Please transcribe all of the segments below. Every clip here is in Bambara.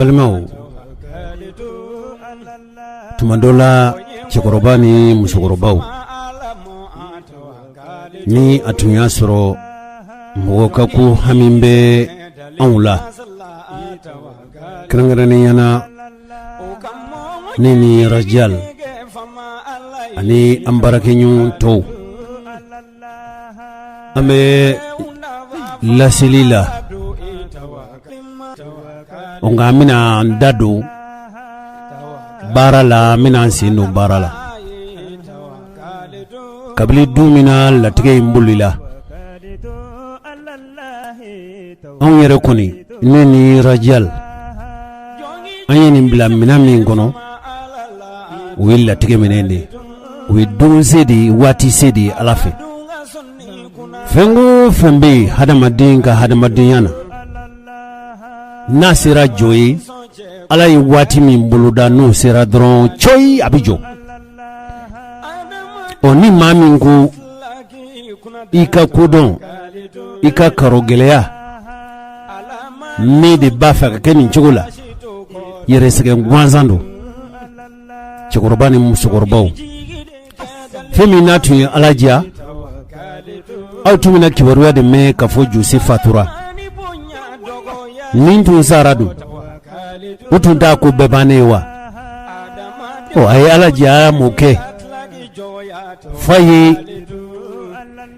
Almau tumandola chikorobani musokorobau ni atunya soro mwokaku hamimbe aula krangarani yana nini rajal ani ambarakenyu to ame lasilila onga mina ndadu barala mina sinu barala kabili dumina latige imbulila on yere koni neni rajal ayeni mbila mina mingono wi latige minende wi dum sedi wati sedi alafe fengo fembe hadamadin yana nasira joyi ala yi wati min buluda no sera dron choi abijo oni mamingu ika kudon ika karogeleya ne de bafa keni chugula yere sege ngwanzando chikorbani musokorbao feminatu alajia au tumina kibaruya de me kafo Diossé fatura nintu saradu utunda ko bebanewa o ay alajia moke fayi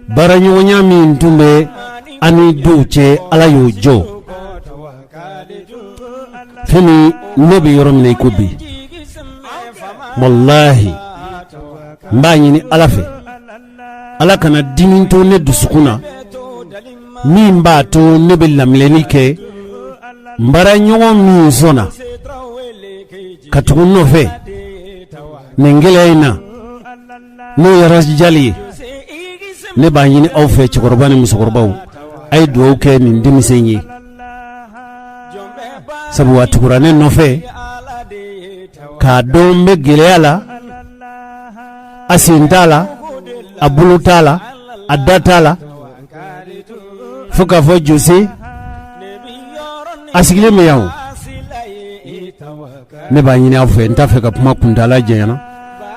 baranyo nyami ntumbe ani duche alayo jo fini nebi yoromne kubi wallahi mbanyini alafe alakana diminto ne dusukuna mimba to nebi lamlenike mbara nyongo mizona katukuno fe nengele ina no yarajali ne banyini au fe chikorbani musokorbau ay do ke ni ndimisenyi sabu watukurane no fe ka dombe geleala asintala abulutala adatala fuka fo Diossé asigile meyaw ne banyini au fe ntafe ka puma kundala jena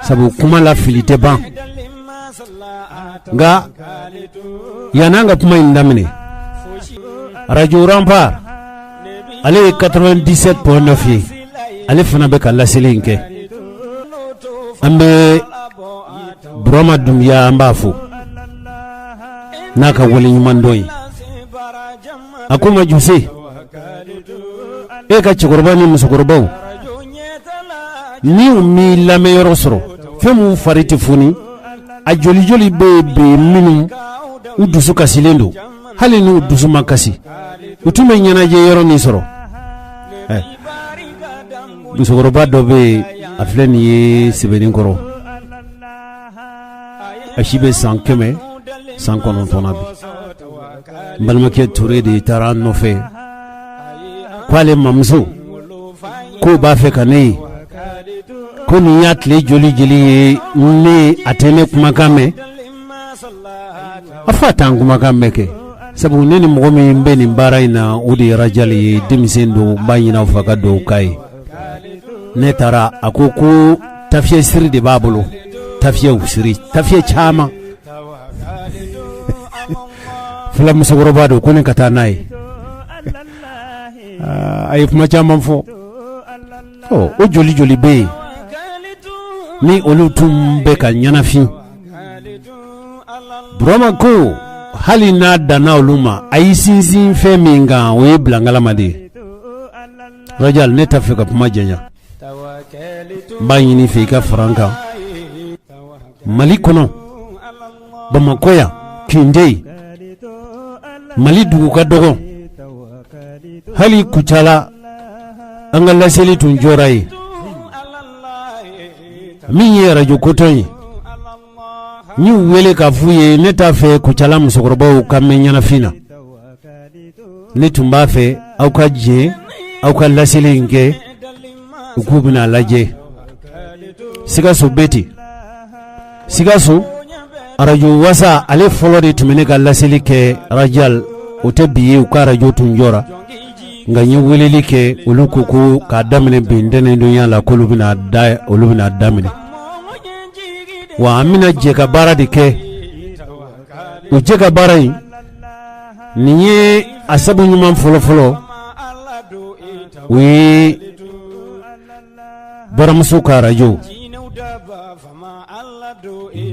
sabu kuma la filite ban nga yananga puma indamine radio rampa ale 97.9 ale fana be kala selinke ambe broma dumya ambafu naka wali nyumandoi akuma Diossé eka chikorbani musokorbau ni umi la meilleur soro femu fariti funi a joli bebe minu udusu kasilendo hali ni udusu makasi utume nyana je yoro ni soro musokorba dobe afleni ye sibedin koro ashibe sankeme sankonon tonabi balmake Touré de taran no fe kwale mamso ko ba fe kanei ko ni yatle joli ne atene kumakame afata kumakame ke sabu neni mgomi mbeni mbara ina udi rajali dimisendo bayina faka do kai netara akoko tafiye siri de babulu tafiye usiri tafiye chama fula musogoroba do kone katanai ay kuma chama mfo o joli be ni olutum be ka nyanafi broma ko hali na dana oluma ay sinsin feminga we blangala made rajal neta feka puma jenya bayini feka franka malikono bamakoya kindei mali dugu ka dogo hali kuchala angala seli tunjorai miye radio kotoyi ni wele ka fuye neta fe kuchala musokorobau kamenyana fina netumba fe au ka je au ka laseli nge ukubina laje sigaso beti sigaso arajo wasa ale folode tumene ka laseli ke rajal ote biye ukara jo tunjora nga nyi weleli ke olu ko ka damine bindene dunya la ko lu bina damine wa amina je ka bara de ke o je ka bara yi ni asabu nyuma folo wi baramuso ka radio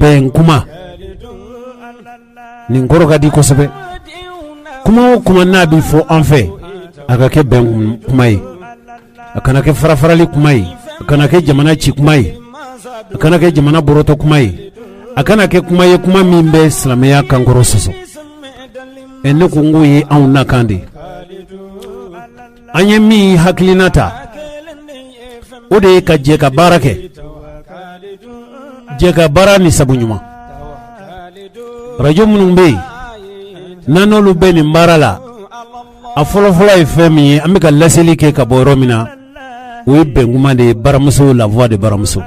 ben kuma ni ngoro ka di ko sebe kuma na bi fo en fait aka ke ben kuma yi akana ke farafarali kuma yi akana ke jamana ci kuma yi akana ke jamana boroto kuma yi akana ke kuma yi kuma min be islamiya kan goro soso enne ko ngoyi an nakandi anye mi haklinata ode ka je ka barake je ka bara ni sabunyuma radio munum be nanolu be ni barala a folo e femi amika laseli ke ka boro mina o benguma de baramuso la voix de baramuso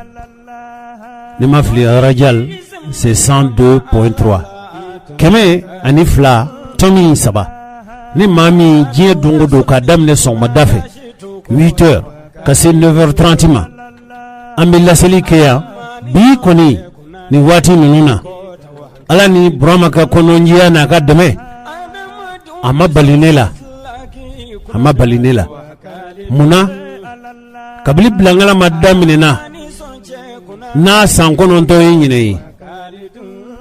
ni mafli radial c'est 102.3 keme ani fla tomi saba ni mami jie dungo do ka damne son madafe 8h kasi 9h30 ma ambi laseli ke ya bi koni ni wati nununa ala ni brama ka kononjia na ka deme ama balinela muna kabili blangala madamine na sankono to yine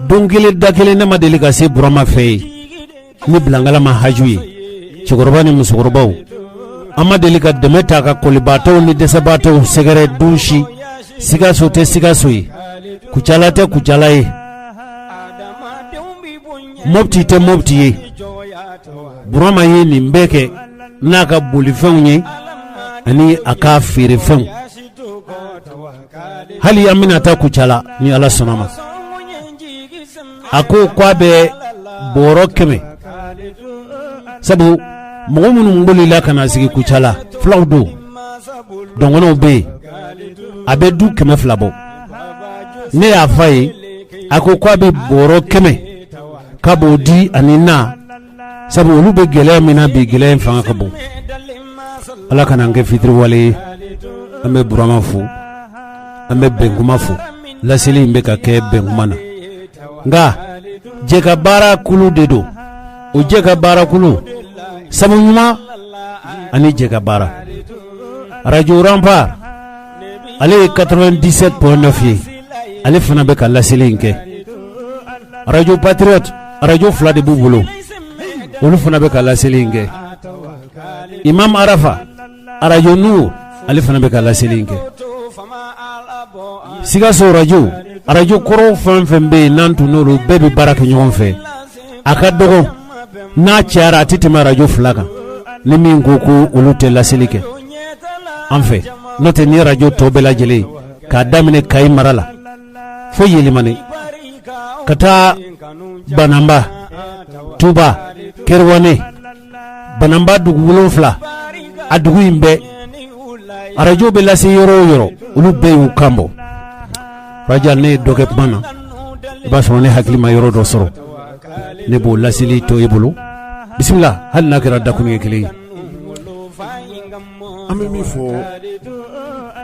dongile dakile na madeli ka se brama fe ni blangala ma hajui chigorobani musugorobaw ama deli ka demeta ka kolibato ni desabato segere dunshi sigaso te sigasoi kuchalate kuchalaye mopti te mopti burama yi ni mbeke naka buli fenye ani aka fere fen hali amina ta kuchala ni ala sonama ako kwabe boro keme sabu mogomunu mboli la kana sigi kuchala flaudo dongono be abe du keme flabo ne ya fai ako kwabe boro keme kabo di anina sabu olu be gele mina bi gele fanga kabo ala kana nge fitri wale ambe burama fu ambe benguma fu lasili mbe ka ke bengumana nga jeka bara kulu dedo o jeka bara kulu sabu nyuma ani jeka bara radio rampar ale 97.9 ale fana be ka lasili nke radio patriote radio fla de bubulo olu fana be ka laseli nge imam arafa radio nu ali fana be ka laseli nge sigaso radio koro fanfembe nantu nolu bebe baraka nyom fe akadogo na chiara titima radio flaka ni mingoku olu te laseli ke en fait note ni radio tobela jele ka damine kay marala fo yelimane kata banamba tuba kerwane banamba dugu wolonfla adugu imbe arajo be lasi yoro ulu be ukambo rajal ne doge mana ba sone hakli ma yoro do soro ne bo lasili to yebulu bismillah hal nakira dakuni kele amemi fo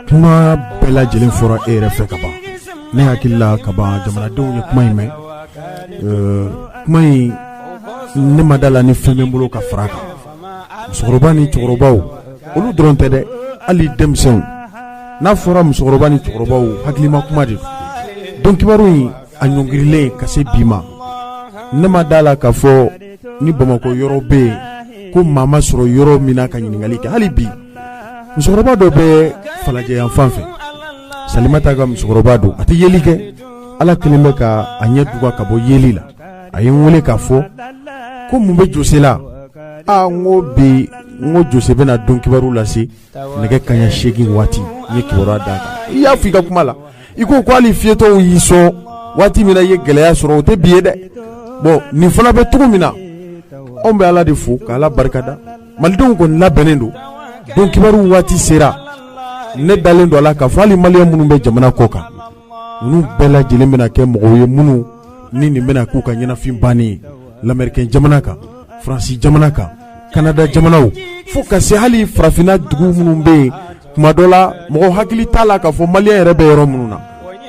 kuma bela jelen fora ere fe kaba ne hakilla kaba jamana dawnya kuma ime kuma ne madala ni femme bolo ka fraka musokoroba ni cokorobaw olu dron tede ali demsen na fora musokoroba ni cokorobaw haklima kuma de donc kibaru yi anyongirile kase bima ne madala ka fo ni Bamako yoro be ko mama soro yoro mina ka nyingali ke hali bi musokoroba do be falaje yan fanfe salimata ga musokoroba do ati yelike ala kelime ka anya duga ka bo yelila ayin wole ka fo ko mumbe josela a ngo jose bena don kibaru lasi nege kanya shegi wati ye kibora daga ya fika kumala iko kwali fieto yiso wati mina ye geleya soro te biye de bon ni fana be tugu mina on be ala de fo kala barkada maldon ko la benendo don kibaru wati sera ne dalen do ala ka fali maliya munu be jamana koka nu bela jele mena ke mo ye munu ni bena ku ka nyina fim bani l'américain jamana ka franci jamana ka Canada jamanaw fo ka se hali farafina dugu minnu bɛ yen kuma dɔ la mɔgɔ hakili t'a la k'a fɔ maliyɛn yɛrɛ bɛ yɔrɔ minnu na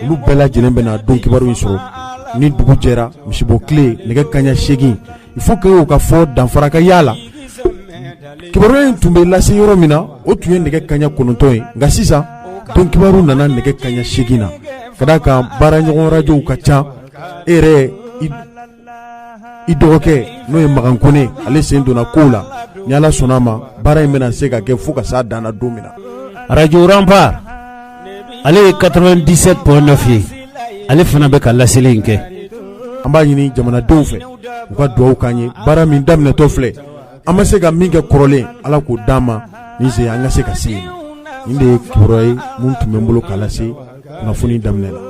olu bɛɛ lajɛlen bɛna don kibaru in sɔrɔ ni dugu jɛra misibɔ tile nɛgɛ kanɲɛ 8 il faut que o ka fɔ danfara ka y'a la kibaru in tun bɛ lase yɔrɔ min na o tun ye nɛgɛ kanɲɛ 9 ye nka sisan don kibaru nana nɛgɛ kanɲɛ 8 na ka d'a kan baara ɲɔgɔn radios ka ca e yɛrɛ i dɔgɔkɛ n'o ye Magan Kone ale sen donna kow la ni Ala sɔnna ma baara in bɛna se ka kɛ fo ka s'a dan na don min na. Radio Rempart ale ye 97.9 ye ale fana bɛ ka laseli in kɛ. An b'a ɲini jamanadenw fɛ u ka dugawu k'an ye baara min daminɛtɔ filɛ an ma se ka min kɛ kɔrɔlen Ala k'o d'an ma ni se an ka se ka se yen nin de ye kibaruya ye mun tun bɛ n bolo k'a lase kunnafoni daminɛ la.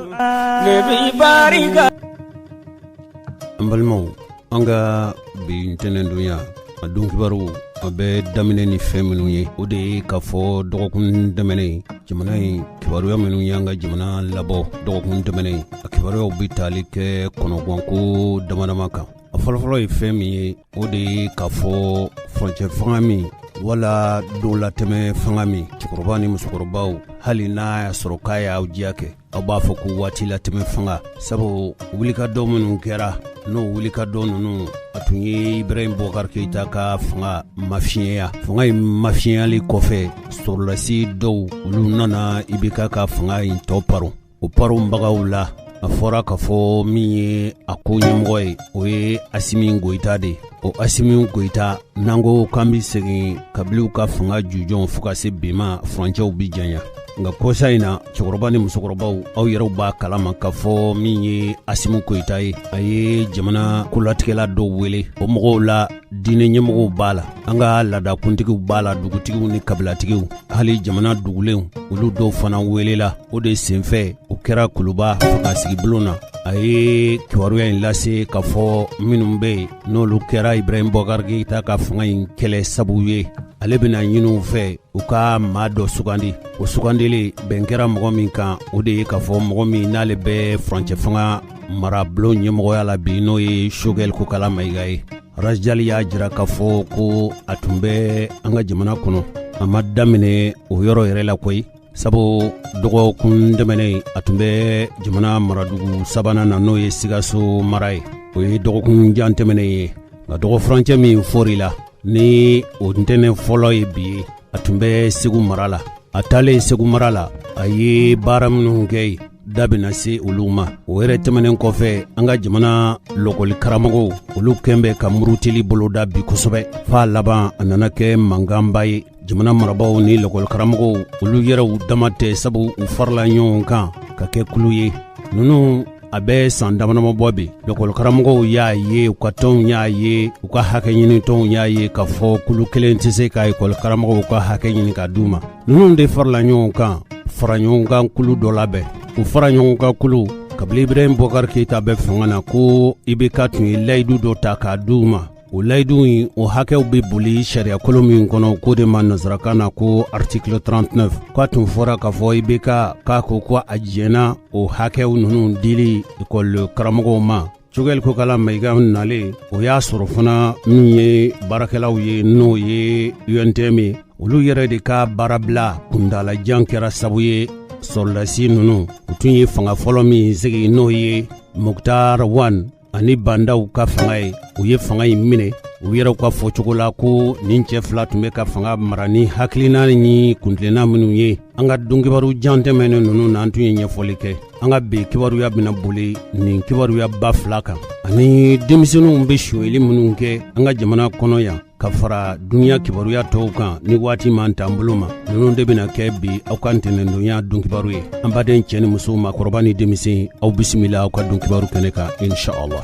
An balimaw an ka bi ntɛnɛndonya a don kibaru a bɛ daminɛ ni fɛn minnu ye o de ye k'a fɔ dɔgɔkun tɛmɛnen jamana in kibaruya minnu y'an ka jamana labɔ dɔgɔkun tɛmɛnen a kibaruyaw bɛ tali kɛ kɔnɔguwanko damadama kan. A fɔlɔfɔlɔ ye fɛn min ye o de ye k'a fɔ furancɛ fanga min wala dowlatɛmɛ fanga min cɛkɔrɔba ni musokɔrɔbaw hali n'a y'a sɔrɔ k'a y'aw diya kɛ aw b'a fɔ ko waati latɛmɛ fanga sabu wulikajɔ minnu kɛra n'o wulikajɔ ninnu a tun ye Ibrahim Boubacar Keïta ka fanga mafiɲɛya fanga in mafiɲɛyali kɔfɛ sɔrɔlasi dɔw olu nana IBK ka fanga in tɔ paron o paronbagaw la a fɔra k'a fɔ min ye a ko ɲɛmɔgɔ ye o ye Asimi Goïta de o Asimi Goïta n'an ko k'an bɛ segin kabiliw ka fanga jujɔn fo ka se bi ma furancɛw bi janya nka kɔsa in na cɛkɔrɔba ni musokɔrɔbaw aw yɛrɛw b'a kalama k'a fɔ min ye Asimi Goïta ye a ye jamana kolatigɛla dɔw wele o mɔgɔw la diinɛ ɲɛmɔgɔw b'a la an ka laadakuntigiw b'a la dugutigiw ni kabilatigiw hali jamana dugulenw olu dɔw fana welela o de senfɛ o kɛra kuluba fo ka sigi bulon na a ye kibaruya in lase k'a fɔ minnu bɛ yen n'olu kɛra Ibrahim Boubacar Keïta ka fanga in kɛlɛ sabu ye ale bɛna ɲini u fɛ u ka maa dɔ sugandi o sugandili bɛn kɛra mɔgɔ min kan o de ye k'a fɔ mɔgɔ min n'ale bɛ furancɛ fanga marabulon ɲɛmɔgɔya la bi n'o ye Choguel Kokala Mayiga ye Rajali y'a jira k'a fɔ ko a tun bɛ an ka jamana kɔnɔ a ma daminɛ o yɔrɔ yɛrɛ la koyi sabu dɔgɔkun tɛmɛnen a tun bɛ jamana maradugu sabanan na n'o ye Sikaso mara ye o ye dɔgɔkun jan tɛmɛnen ye nka dɔgɔ furancɛ min fɔr'i la ni o ntɛnɛn fɔlɔ ye bi ye a tun bɛ Segu mara la a taalen Segu mara la a ye baara minnu kɛ da bɛna se olu ma o yɛrɛ tɛmɛnen kɔfɛ an ka jamana lɔkɔli karamɔgɔw olu kɛn bɛ ka murutili boloda bi kosɛbɛ f'a laban a nana kɛ mankanba ye jamana marabaw ni lɔkɔli karamɔgɔw olu yɛrɛw dama tɛ sabu u farala ɲɔgɔn kan ka kɛ kulu ye ninnu a bɛ san damadama bɔ bi lɔkɔli karamɔgɔw y'a ye u ka tɔnw y'a ye u ka hakɛ ɲini tɔnw y'a ye k'a fɔ kulu kelen tɛ se ka ekɔli karamɔgɔw ka hakɛ ɲini ka d'u ma ninnu de farala ɲɔgɔn kan fara ɲɔgɔn kan kulu dɔ labɛn u fara ɲɔgɔn kan kulu kabili Ibrahim Boubacar Keïta bɛ fanga na ko IBK tun ye layidu dɔ ta k'a d'u ma o layidu in o hakɛw bɛ boli sariya kolon min kɔnɔ k'o de ma nanzarakan na ko article 39 k'a tun fɔra k'a fɔ IBK k'a ko ko a jɛnna o hakɛw ninnu dili ekɔli karamɔgɔw ma Choguel Kokala Mayiga nalen o y'a sɔrɔ fana min ye baarakɛlaw ye n'o ye UNTM ye olu yɛrɛ de ka baarabila kuntalajan kɛra sabu ye sɔrɔdasi ninnu u tun ye fanga fɔlɔ min sigi n'o ye Muktar Wan ani bandaw ka fanga ye u ye fanga in minɛ u yɛrɛw ka fɔcogo la ko nin cɛ fila tun bɛ ka fanga mara ni hakilina ni kuntilenna minnu ye an ka don kibaru jan tɛmɛnen ninnu na an tun ye ɲɛfɔli kɛ an ka bi kibaruya bɛna boli nin kibaruya ba fila kan ani denmisɛnninw bɛ suyɛli minnu kɛ an ka jamana kɔnɔ yan ka fara duniya kibaruya tɔw kan ni waati man t'an bolo ma ninnu de bɛna kɛ bi aw ka ntɛnɛndonya don kibaru ye an baden cɛ ni muso maakɔrɔba ni denmisɛn aw bisimila aw ka don kibaru kɛnɛ kan inshallah.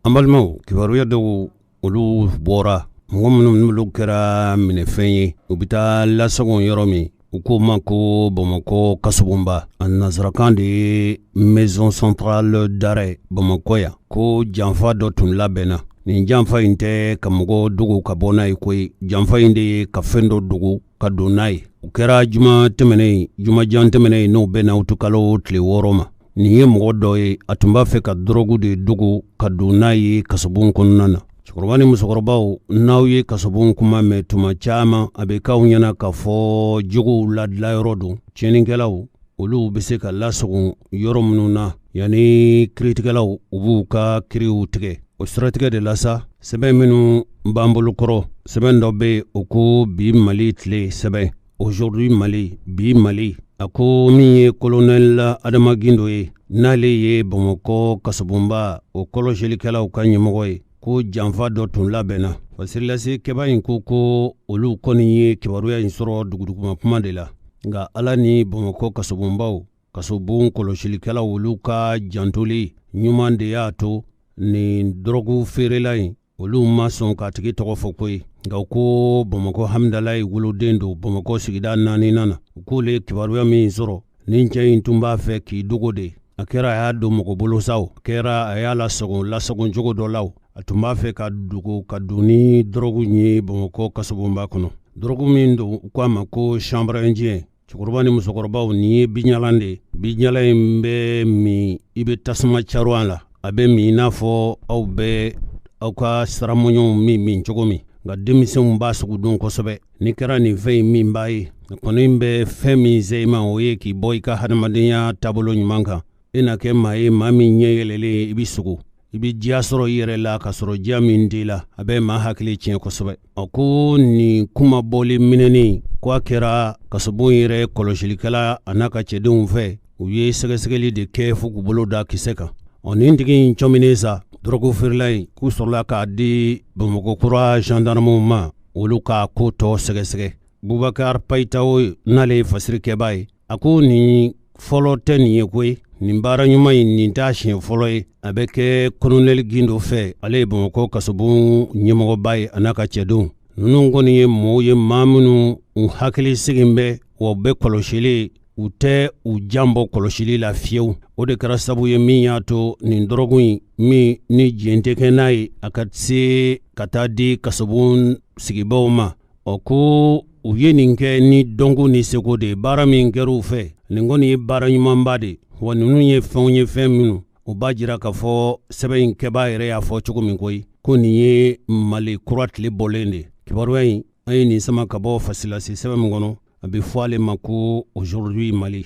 An balimaw kibaruya dɔw olu bɔra mɔgɔ minnu n'olu kɛra minɛfɛn ye u bɛ taa lasagon yɔrɔ min u ko ma ko Bamako kasobonba a nazarakan de ye maison centrale d'arrêt Bamako ya ko janfa dɔ tun labɛnna nin janfa in tɛ ka mɔgɔ dogo ka bɔ n'a ye koyi janfa in de ye ka fɛn dɔ dogo ka don n'a ye o kɛra jumajan tɛmɛnen n'o bɛnna utukalo tile 6 ma nin ye mɔgɔ dɔ ye a tun b'a fɛ ka dɔrɔgu de dogo ka don n'a ye kasobon kɔnɔna na cɛkɔrɔba ni musokɔrɔbaw n'aw ye kasobon kuma mɛn tuma caman a bɛ k'aw ɲɛna k'a fɔ jogow ladilayɔrɔ don tiɲɛnikɛlaw olu bɛ se ka lasago yɔrɔ minnu na yanni kiritigɛlaw u b'u ka kiriw tigɛ o siratigɛ de la sa sɛbɛn minnu b'an bolo kɔrɔ sɛbɛn dɔ bɛ yen o ko bi mali tile sɛbɛn aujourd'hui mali bi mali a ko min ye colonel adama gindo ye n'ale ye Bamakɔ kasobonba o kɔlɔsilikɛlaw ka ɲɛmɔgɔ ye ko janfa dɔ tun labɛnna fasirilase kɛba in ko olu kɔni ye kibaruya in sɔrɔ duguduguma kuma de la nka ala ni Bamakɔ kasobonbaw kasobon kɔlɔsilikɛlaw olu ka jantoli ɲuman de y'a to nin dɔrɔgu feerela in olu ma sɔn k'a tigi tɔgɔ fɔ koyi nka ko Bamakɔ hamdalayi woloden don Bamakɔ sigida 4 na u k'ole kibaruya min sɔrɔ nin cɛ in tun b'a fɛ k'i dogo de a kɛra a y'a don mɔgɔ bolo saw kɛra a y'a lasago cogo dɔ la a tun b'a fɛ ka dogo ka don ni dɔrɔgu ye Bamakɔ kasobonba kɔnɔ dɔrɔgu min don u k'a ma ko chambre indien cɛkɔrɔba ni musokɔrɔbaw nin ye biɲalan de biɲalan in bɛ min i bɛ tasuma caron la a bɛ min i n'a fɔ aw bɛ aw ka saramɔɲɔw min cogo min nka denmisɛnw b'a sugu don kosɛbɛ ni kɛra nin fɛn in min b'a ye kɔni bɛ fɛn min se i ma o ye k'i bɔ i ka hadamadenya taabolo ɲuman kan e na kɛ maa ye maa min ɲɛ yɛlɛlen i bɛ sugu i bɛ diya sɔrɔ i yɛrɛ la ka sɔrɔ diya min t'i la a bɛ maa hakili tiɲɛ kosɛbɛ a ko nin kuma bɔli minɛni ko a kɛra kasobon yɛrɛ kɔlɔsilikɛla a n'a ka cɛdenw fɛ u ye sɛgɛsɛgɛli de kɛ fo k'u bolo da kisɛ kan nin tigi in cɔminen sa dɔrɔgu feerela in k'u sɔrɔla k'a di Bamakɔ kura gendarmew ma olu k'a ko tɔ sɛgɛsɛgɛ Bubakar Payitawo n'ale ye fasirikɛba ye a ko nin fɔlɔ tɛ nin ye koyi nin baara ɲuman in nin t'a siɲɛ fɔlɔ ye a bɛ kɛ colonel Gindo fɛ ale ye Bamakɔ kasobon ɲɛmɔgɔba ye a n'a ka cɛdenw ninnu kɔni ye mɔgɔw ye maa minnu u hakili sigin bɛ wa u bɛ kɔlɔsili u tɛ u janbɔ kɔlɔsili la fiyewu o de kɛra sabu ye min y'a to nin dɔrɔgu in min ni diɲɛ tɛ kɛ n'a ye a ka se ka taa di kasobon sigibaw ma ko u ye nin kɛ ni dɔnko ni seko de baara min kɛra u fɛ nin kɔni ye baara ɲumanba de wa ninnu ye fɛn minnu o b'a jira k'a fɔ sɛbɛn in kɛbaa yɛrɛ y'a fɔ cogo min koyi ko nin ye mali kura tile bɔlen de kibaruya in an ye nin sama ka bɔ fasilasi sɛbɛn min kɔnɔ a bɛ fɔ ale ma ko aujourd'hui mali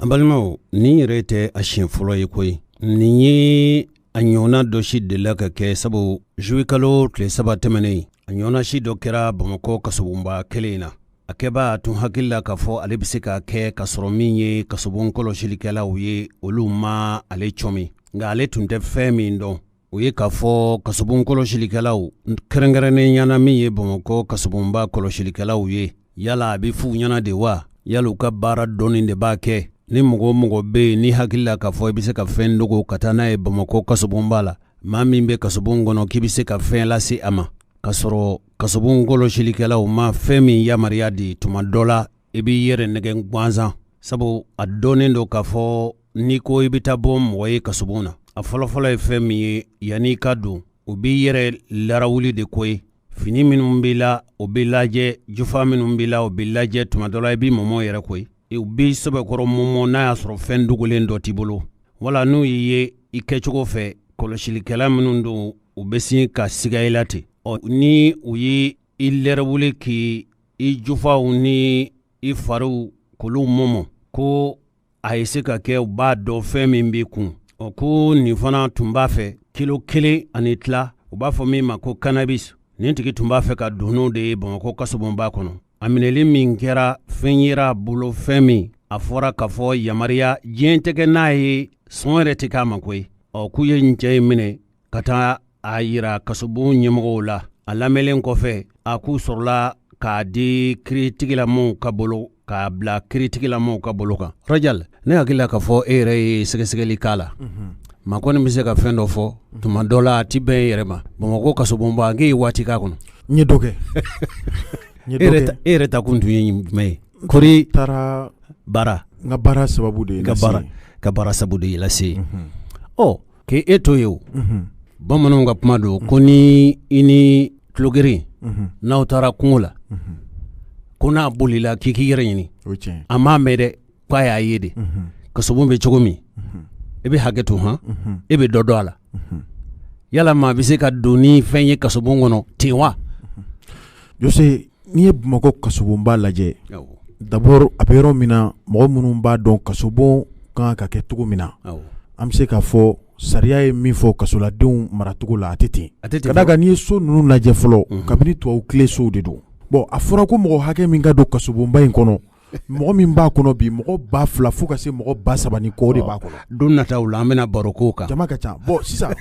an balimaw nin yɛrɛ tɛ a siɲɛ fɔlɔ ye koyi nin ye a ɲɔgɔnna dɔ si delila ka kɛ sabu juwe kalo tile 3 tɛmɛnen a ɲɔgɔnna si dɔ kɛra Bamakɔ kasobonba kelen in na a kɛba tun hakili la k'a fɔ ale bɛ se ka kɛ ka sɔrɔ min ye kasobon kɔlɔsilikɛlaw ye olu ma ale cɔmi nka ale tun tɛ fɛn min dɔn o ye k'a fɔ kasobon kɔlɔsilikɛlaw kɛrɛnkɛrɛnnen ɲɛna min ye Bamakɔ kasobonba kɔlɔsilikɛlaw ye yala a bɛ f'u ɲɛna de wa yala u ka baara dɔɔnin de b'a kɛ ni mɔgɔ bɛ yen ni hakili la k'a fɔ i bɛ se ka fɛn dogo ka taa n'a ye Bamakɔ kasobonba la maa min bɛ kasobon kɔnɔ k'i bɛ se ka fɛn lase a ma ka sɔrɔ kasobon kɔlɔsilikɛlaw ma fɛn min yamaruya di tuma dɔ la i b'i yɛrɛ nɛgɛ gansan sabu a dɔnnen don k'a fɔ n'i ko i bɛ taa bɔ mɔgɔ ye kasobon na a fɔlɔfɔlɔ ye fɛn min ye yanni ka don o b'i yɛrɛ larawuli de ko ye fini minnu b'i la o b'i lajɛ jufa minnu b'i la o b'i lajɛ tuma dɔ la i b'i mɔmɔ yɛrɛ ko ye u b'i sɛbɛkɔrɔ mɔmɔ n'a y'a sɔrɔ fɛn dogolen dɔ t'i bolo wala n'u y'i ye i kɛcogo fɛ kɔlɔsilikɛla minnu don u bɛ sin ka siga i la ten ni u ye i lɛrɛwuli k'i i jufaw ni i fariw k'olu mɔmɔ ko a ye se ka kɛ u b'a dɔn fɛn min b'i kun ko nin fana tun b'a fɛ kilo 1 ani tila u b'a fɔ min ma ko cannabis nin tigi tun b'a fɛ ka don n'o de ye Bamakɔ kasobonba kɔnɔ a minɛli min kɛra fɛn yera bolo fɛn min a fɔra k'a fɔ yamariya diɲɛ tɛ kɛ n'a ye sɔn yɛrɛ tɛ k'a ma koyi k'u ye nin cɛ in minɛ ka taa a yira kasobon ɲɛmɔgɔw la a lamɛnlen kɔfɛ a k'u sɔrɔla k'a di kiiritigilamɔgɔw ka bolo k'a bila kiiritigilamaw ka bolo kan Rajal ne hakili la k'a fɔ e yɛrɛ ye sɛgɛsɛgɛli k'a la maa kɔni bɛ se ka fɛn dɔ fɔ tuma dɔ la a ti bɛn e yɛrɛ ma Bamakɔ kasobonba k'e ye waati k'a kɔnɔ n ye dɔ kɛ e yɛrɛ ta kun tun ye jumɛn ye kori taara baara n ka baara sababu de ye ka baara sababu de ye lase k'e to ye o bamananw ka kuma don ko ni i ni tulogeren n'aw taara kungo la ko n'a bolila k'i k'i yɛrɛ ɲini a m'a mɛn dɛ k'a y'a ye de kasobon bɛ cogo min e bɛ hakɛ to e bɛ dɔ dɔn a la yala maa bɛ se ka don ni fɛn ye kasobon kɔnɔ ten wa Diossé n'i ye Bamakɔ kasobonba lajɛ d'abord a bɛ yɔrɔ min na mɔgɔ minnu b'a dɔn kasobon kan ka kɛ cogo min na an bɛ se k'a fɔ sariya ye min fɔ kasoladenw maracogo la a tɛ ten ka d'a kan n'i ye so ninnu lajɛ fɔlɔ kabini tubabu tile sow de don bon a fɔra ko mɔgɔ hakɛ min ka don kasobonba in kɔnɔ mɔgɔ min b'a kɔnɔ bi mɔgɔ 2,000 fo ka se mɔgɔ 3,000 ni kɔ de b'a kɔnɔ don nataw la an bɛna baro k'o kan jama ka ca bon sisan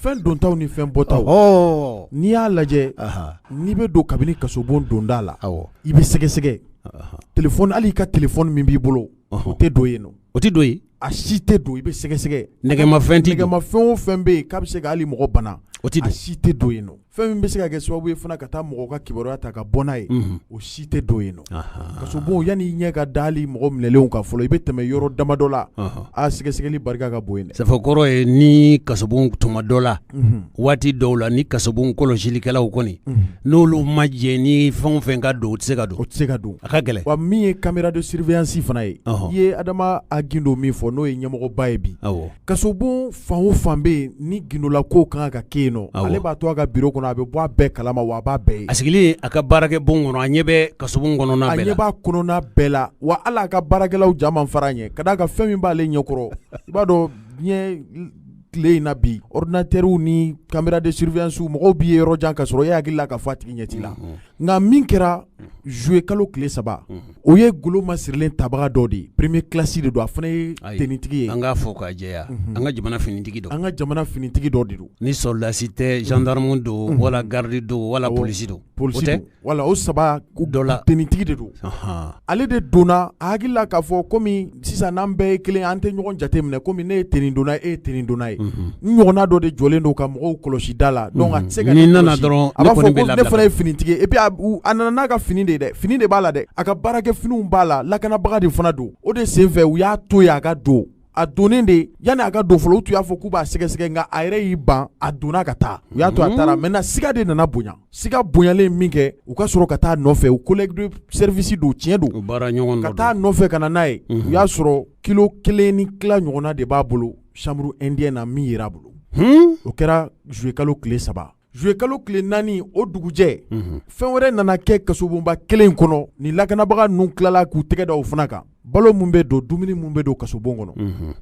fɛn dontaw ni fɛn bɔtaw n'i y'a lajɛ n'i bɛ don kabini kasobon donda la i bɛ sɛgɛsɛgɛ téléphone hali i ka téléphone min b'i bolo o tɛ don yen nɔ o tɛ don yen a si tɛ don i bɛ sɛgɛsɛgɛ nɛgɛmafɛn o fɛn bɛ yen k'a bɛ se ka hali mɔgɔ bana o tɛ don a si tɛ don yen nɔ fɛn min bɛ se ka kɛ sababu ye fana ka taa mɔgɔ ka kibaruya ta ka bɔ n'a ye o si tɛ don yen nɔ kasobon yanni i ɲɛ ka da hali mɔgɔ minɛlenw kan fɔlɔ i bɛ tɛmɛ yɔrɔ damadɔ la a sɛgɛsɛgɛli barika ka bon yen dɛ ça fait kɔrɔ ye ni kasobon tuma dɔ la waati dɔw la ni kasobon kɔlɔsilikɛlaw kɔni n'olu ma jɛ ni fɛn o fɛn ka don o tɛ se ka don a ka gɛlɛn wa min ye caméra de surveillance fana ye i ye Adama a gindo min fɔ n'o ye ɲɛmɔgɔba ye bi kasobon fan o fan bɛ yen ni gindola ko kan ka kɛ yen nɔ ale b'a to a ka bureau kɔnɔ a bɛ bɔ a bɛɛ kalama wa a b'a bɛɛ ye a sigilen a ka baarakɛ bon kɔnɔ a ɲɛ bɛ kasobon kɔnɔna bɛɛ la a ɲɛ b'a kɔnɔna bɛɛ la wa hali a ka baarakɛlaw jama fara ɲɛ ka d'a kan fɛn min b'ale ɲɛkɔrɔ i b'a dɔn diɲɛ tile in na bi ordinateurs ni caméra de surveillance mɔgɔw b'i ye yɔrɔ jan ka sɔrɔ e hakili la ka fɔ a tigi ɲɛ t'i la nka min kɛra juillet kalo tile 3 o ye golo masirilen tabaga dɔ de ye premier classe de don a fana ye tenitigi ye an k'a fɔ k'a jɛya an ka jamana finitigi don dɔ de don ni soldasi tɛ gendarme don wala garde don wala polisi don wala o saba dɔ la tenitigi de don ale de donna a hakili la k'a fɔ komi sisan n'an bɛɛ ye kelen an tɛ ɲɔgɔn jate minɛ komi ne ye tenin donna e ye tenin donna ye n ɲɔgɔnna dɔ de jɔlen don ka mɔgɔw kɔlɔsi da la donc a tɛ se ka ni nana dɔrɔn a b'a fɔ ko ne fana ye finitigi ye et puis a nana n'a ka fini de ye dɛ fini de b'a la dɛ a ka baarakɛ finiw b'a la lakanabaga de fana don o de senfɛ u y'a to yen a ka don a donnen de yanni a ka don fɔlɔ u tun y'a fɔ k'u b'a sɛgɛsɛgɛ nka a yɛrɛ y'i ban a donna ka taa u y'a to a taara maintenant siga de nana bonya siga bonyalen min kɛ u ka sɔrɔ ka taa nɔfɛ u collègue de service don tiɲɛ don ka taa nɔfɛ ka na n'a ye u y'a sɔrɔ kilo 1 ni tila ɲɔgɔnna de b'a bolo chambre indienne na min yera a bolo o kɛra juillet kalo tile 3 juillet kalo tile 4 o dugujɛ fɛn wɛrɛ nana kɛ kasobonba kelen kɔnɔ ni lakanabaga ninnu tilala k'u tɛgɛ da o fana kan balo mun bɛ don dumuni mun bɛ don kasobon kɔnɔ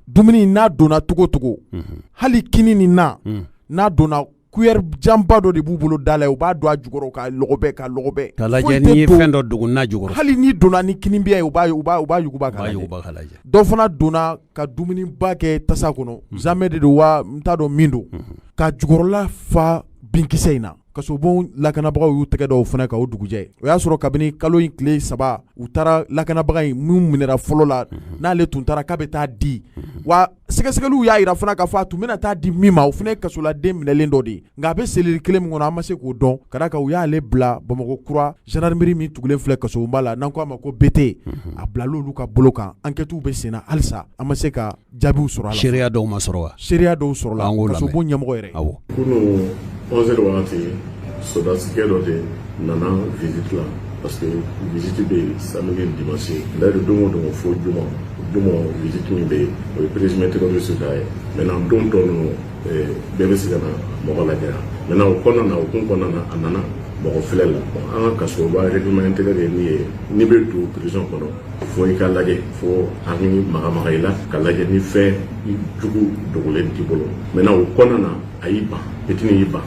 dumuni n'a donna togo togo hali kini ni n'a donna cuillère janba dɔ de b'u bolo da la u b'a don a jukɔrɔ ka lɔgɔbɛ ka lajɛ n'i ye fɛn dɔ dogo n'a jukɔrɔ hali ni donna ni kinibiya ye u b'a yuguba ka lajɛ dɔ fana donna ka dumuniba kɛ tasa kɔnɔ zamɛ de don wa n t'a dɔn min don ka jukɔrɔla fa binkisɛ in na kasobon lakanabagaw y'u tɛgɛ da o fana kan o dugujɛ o y'a sɔrɔ kabini kalo in tile 3 u taara lakanabaga in min minɛra fɔlɔ la n'ale tun taara k'a bɛ taa di wa sɛgɛsɛgɛliw y'a jira fana k'a fɔ a tun bɛna taa di min ma o fana ye kasoladen minɛlen dɔ de ye nka a bɛ seliri kelen min kɔnɔ an ma se k'o dɔn ka d'a kan u y'ale bila Bamakɔ kura gendarmerie min tugulen filɛ kasobonba la n'an k'a ma ko BT a bilal'olu ka bolo kan enquêtes bɛ sen na halisa an ma se ka jaabiw sɔrɔ a la seereya dɔw ma sɔrɔ wa seereya dɔw sɔrɔla kasobon ɲɛmɔgɔ yɛrɛ kunu 11 wagati sodasikɛ dɔ de nana visite la parce que visite bɛ yen samedi ni dimanche d'ailleurs don o don fo juma visite min bɛ yen o ye présumé terroriste ka ye maintenant don tɔ ninnu bɛɛ bɛ se ka na mɔgɔ lajɛ maintenant o kɔnɔna na o kun kɔnɔna na a nana mɔgɔ filɛ la an ka kasoba règlement intérieur ye min ye n'i bɛ don prison kɔnɔ fo i ka lajɛ fo hakili maga i la ka lajɛ ni fɛn jugu dogolen t'i bolo maintenant o kɔnɔna na a y'i ban fitini y'i ban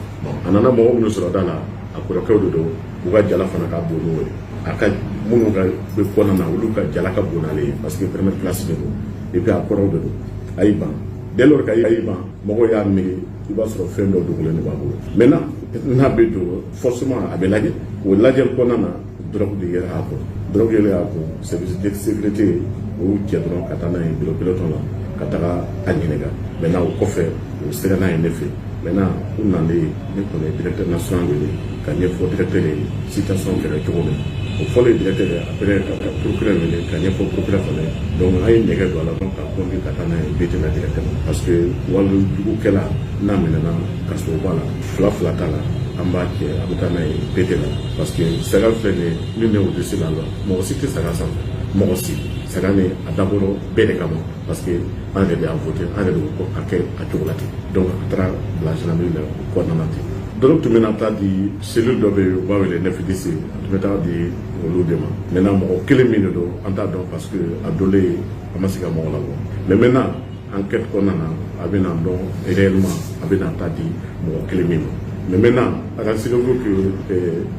a nana mɔgɔ minnu sɔrɔ da la a kɔrɔkɛw de don u ka jala fana ka bon n'o ye a ka minnu ka bɛ kɔnɔna na olu ka jala ka bon n'ale ye parce que première classe de don et puis a kɔrɔw de don a y'i ban dès lors que a y'i ban mɔgɔw y'a miiri i b'a sɔrɔ fɛn dɔ dogolen de b'a bolo maintenant n'a bɛ don forcément a bɛ lajɛ o lajɛli kɔnɔna na drogue de yɛrɛ a kɔrɔ drogue yɛlɛ y'a kun service de sécurité o cɛ dɔrɔn ka taa n'a ye piloton la ka taga a ɲininka maintenant o kɔfɛ o sera n'a ye ne fɛ maintenant u nalen ne kɔni ye directeur national wele ka ɲɛfɔ directeur ye citation kɛra cogo min o fɔlɔ ye directeur ye après ka procureur wele ka ɲɛfɔ procureur fana ye donc an ye nɛgɛ don a la donc ka conduire ka taa n'a ye BT la directeur parce que walidugukɛla n'a minɛna ka sɔrɔ b'a la fila t'a la an b'a kɛ a bɛ taa n'a ye BT la parce que saga filɛ nin ye min bɛ o desi la mɔgɔ si tɛ saga sanfɛ mɔgɔ si saga ni a dabɔra bɛɛ de kama parce que an yɛrɛ de y'a voté an yɛrɛ de ko a kɛ a cogo la ten donc a taara bila gendarmerie la o kɔnɔna ten donc tun bɛna taa di cellule dɔ bɛ yen u b'a wele 910 tun bɛ taa di olu de ma maintenant mɔgɔ kelen min de don an t'a dɔn parce que a donnen a ma se ka mɔgɔ labɔ mais maintenant enquête kɔnɔna na a bɛna dɔn réellement a bɛna taa di mɔgɔ kelen min ma mais maintenant a ka se que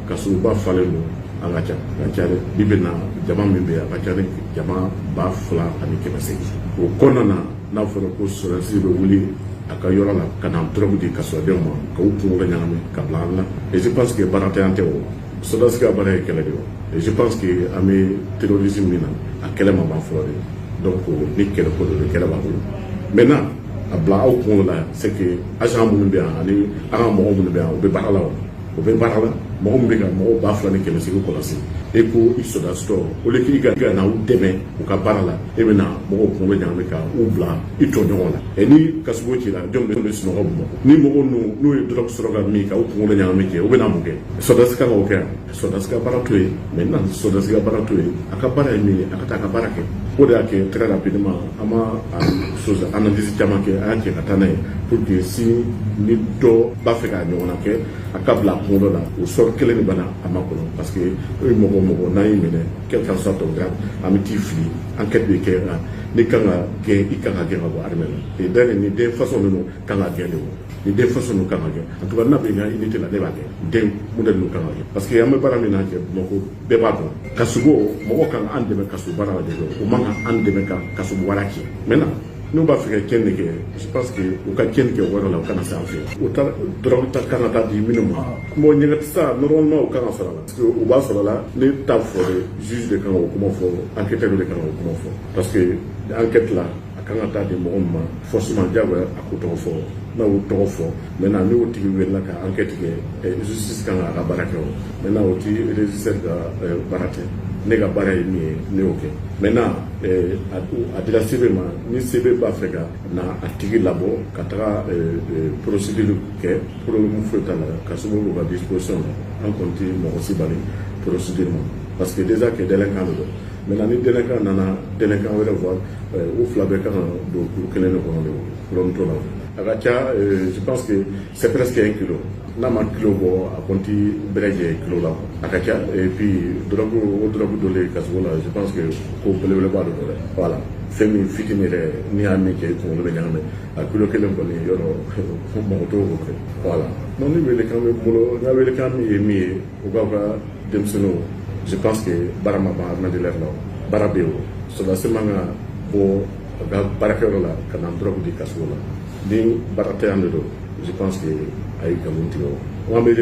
kasuba falen don an ka ca dɛ bi bɛ na jama min bɛ yen a ka ca ni jama 2,800 o kɔnɔna na n'a fɔra ko sɔrɔdasi bɛ wuli a ka yɔrɔ la ka na drogue di kasodenw ma ka u kunkolo ɲagami ka bila an na et je pense que baara tɛ an tɛ o sɔrɔdasi ka baara ye kɛlɛ de o et je pense que an bɛ terrorisme min na a kɛlɛ ma ban fɔlɔ de donc ni kɛlɛ ko don kɛlɛ b'a bolo maintenant a bila aw kunkolo la c'est que agent minnu bɛ yan ani an ka mɔgɔ minnu bɛ yan u bɛ baara la o bɛ baara la mɔgɔ min bɛ ka mɔgɔ 2,800 kɔlɔsi e ko i sɔrɔdasi tɔ o le k'i ka na u dɛmɛ u ka baara la e bɛ na mɔgɔw kunkolo ɲagami ka u bila i tɔɲɔgɔn la et ni kasugo cira jɔn bɛ sunɔgɔ bɔ ni mɔgɔw n'u ye drogue sɔrɔ ka min ka u kunkolo ɲagami kɛ u bɛ na mun kɛ sɔrɔdasi kan k'o kɛ yan sɔrɔdasi ka baara to yen maintenant sɔrɔdasi ka baara to yen a ka baara ye min ye a ka taa a ka baara kɛ o de y'a kɛ très rapidement an ma analyse caman kɛ a y'a kɛ ka taa n'a ye pour que si ni dɔ b'a fɛ k'a ɲɔgɔnna kɛ a ka bila kunkolo la o sɔrɔ kelen de bana a ma kɔnɔ parce que mɔgɔ n'a y'i minɛ quelque soit ton grade an bɛ t'i fili enquête bɛ kɛ ni kan ka gɛn i kan ka gɛn ka bɔ armée la et d'ailleurs ni den façon ninnu kan ka gɛn de o ni den façon ninnu kan ka gɛn en tout cas n'a bɛ n ka unité la ne b'a gɛn den modèle ninnu kan ka gɛn parce que an bɛ baara min na kɛ Bamakɔ bɛɛ b'a dɔn kasugo mɔgɔ kan ka an dɛmɛ kaso baara la de o man kan an dɛmɛ ka kaso baara kɛ maintenant n'u b'a fɛ ka tiɲɛni kɛ je pense que u ka tiɲɛni kɛ o yɔrɔ la u kana se an fɛ o ta dɔrɔn ta kan ka taa di minnu ma bon ɲɛgɛn sa normalement u kan ka sɔrɔ a la parce que u b'a sɔrɔ la ne t'a fɔ de juge de kan ka o kuma fɔ enquêteur de kan ka o kuma fɔ parce que enquête la a kan ka taa di mɔgɔ min ma forcément diyagoya a k'o tɔgɔ fɔ n'a y'o tɔgɔ fɔ maintenant n'o tigi wulila ka enquête kɛ justice kan ka a ka baara kɛ o maintenant o ti régisseur ka baara tɛ ne ka baara ye min ye ne y'o kɛ maintenant a dira sebe ma ni sebe b'a fɛ ka na a tigi labɔ ka taga procédure kɛ problème foyi t'a la ka sababu ka disposition la an kɔni tɛ mɔgɔ si bali procédure ma parce que déjà que délinquant de don maintenant ni délinquant nana délinquant wɛrɛ fɔ o fila bɛɛ kan ka don kuru kelen de kɔnɔ de problème t'o la a ka ca je pense que c'est presque 1 kilo n'a ma kilo bɔ a kɔni tɛ bɛrɛ jɛ kilo la a ka ca et puis drogue dɔlen kasugo la je pense que ko belebeleba dɔ dɛ voilà fɛn min fitinin yɛrɛ n'i y'a min kɛ i kunkolo bɛ ɲagami a kilo kelen kɔni yɔrɔ mɔgɔ t'o kɛ voilà donc ni welekan bɛ n bolo n ka welekan min ye min ye u b'aw ka denmisɛnninw je pense que baara ma ban armée de l'air la baara bɛ yen o sɔrɔdasi man ka bɔ a ka baarakɛyɔrɔ la ka na drogue di kasugo la ni baara tɛ yan de don je pense que a ye nkalon tigɛ o an bɛ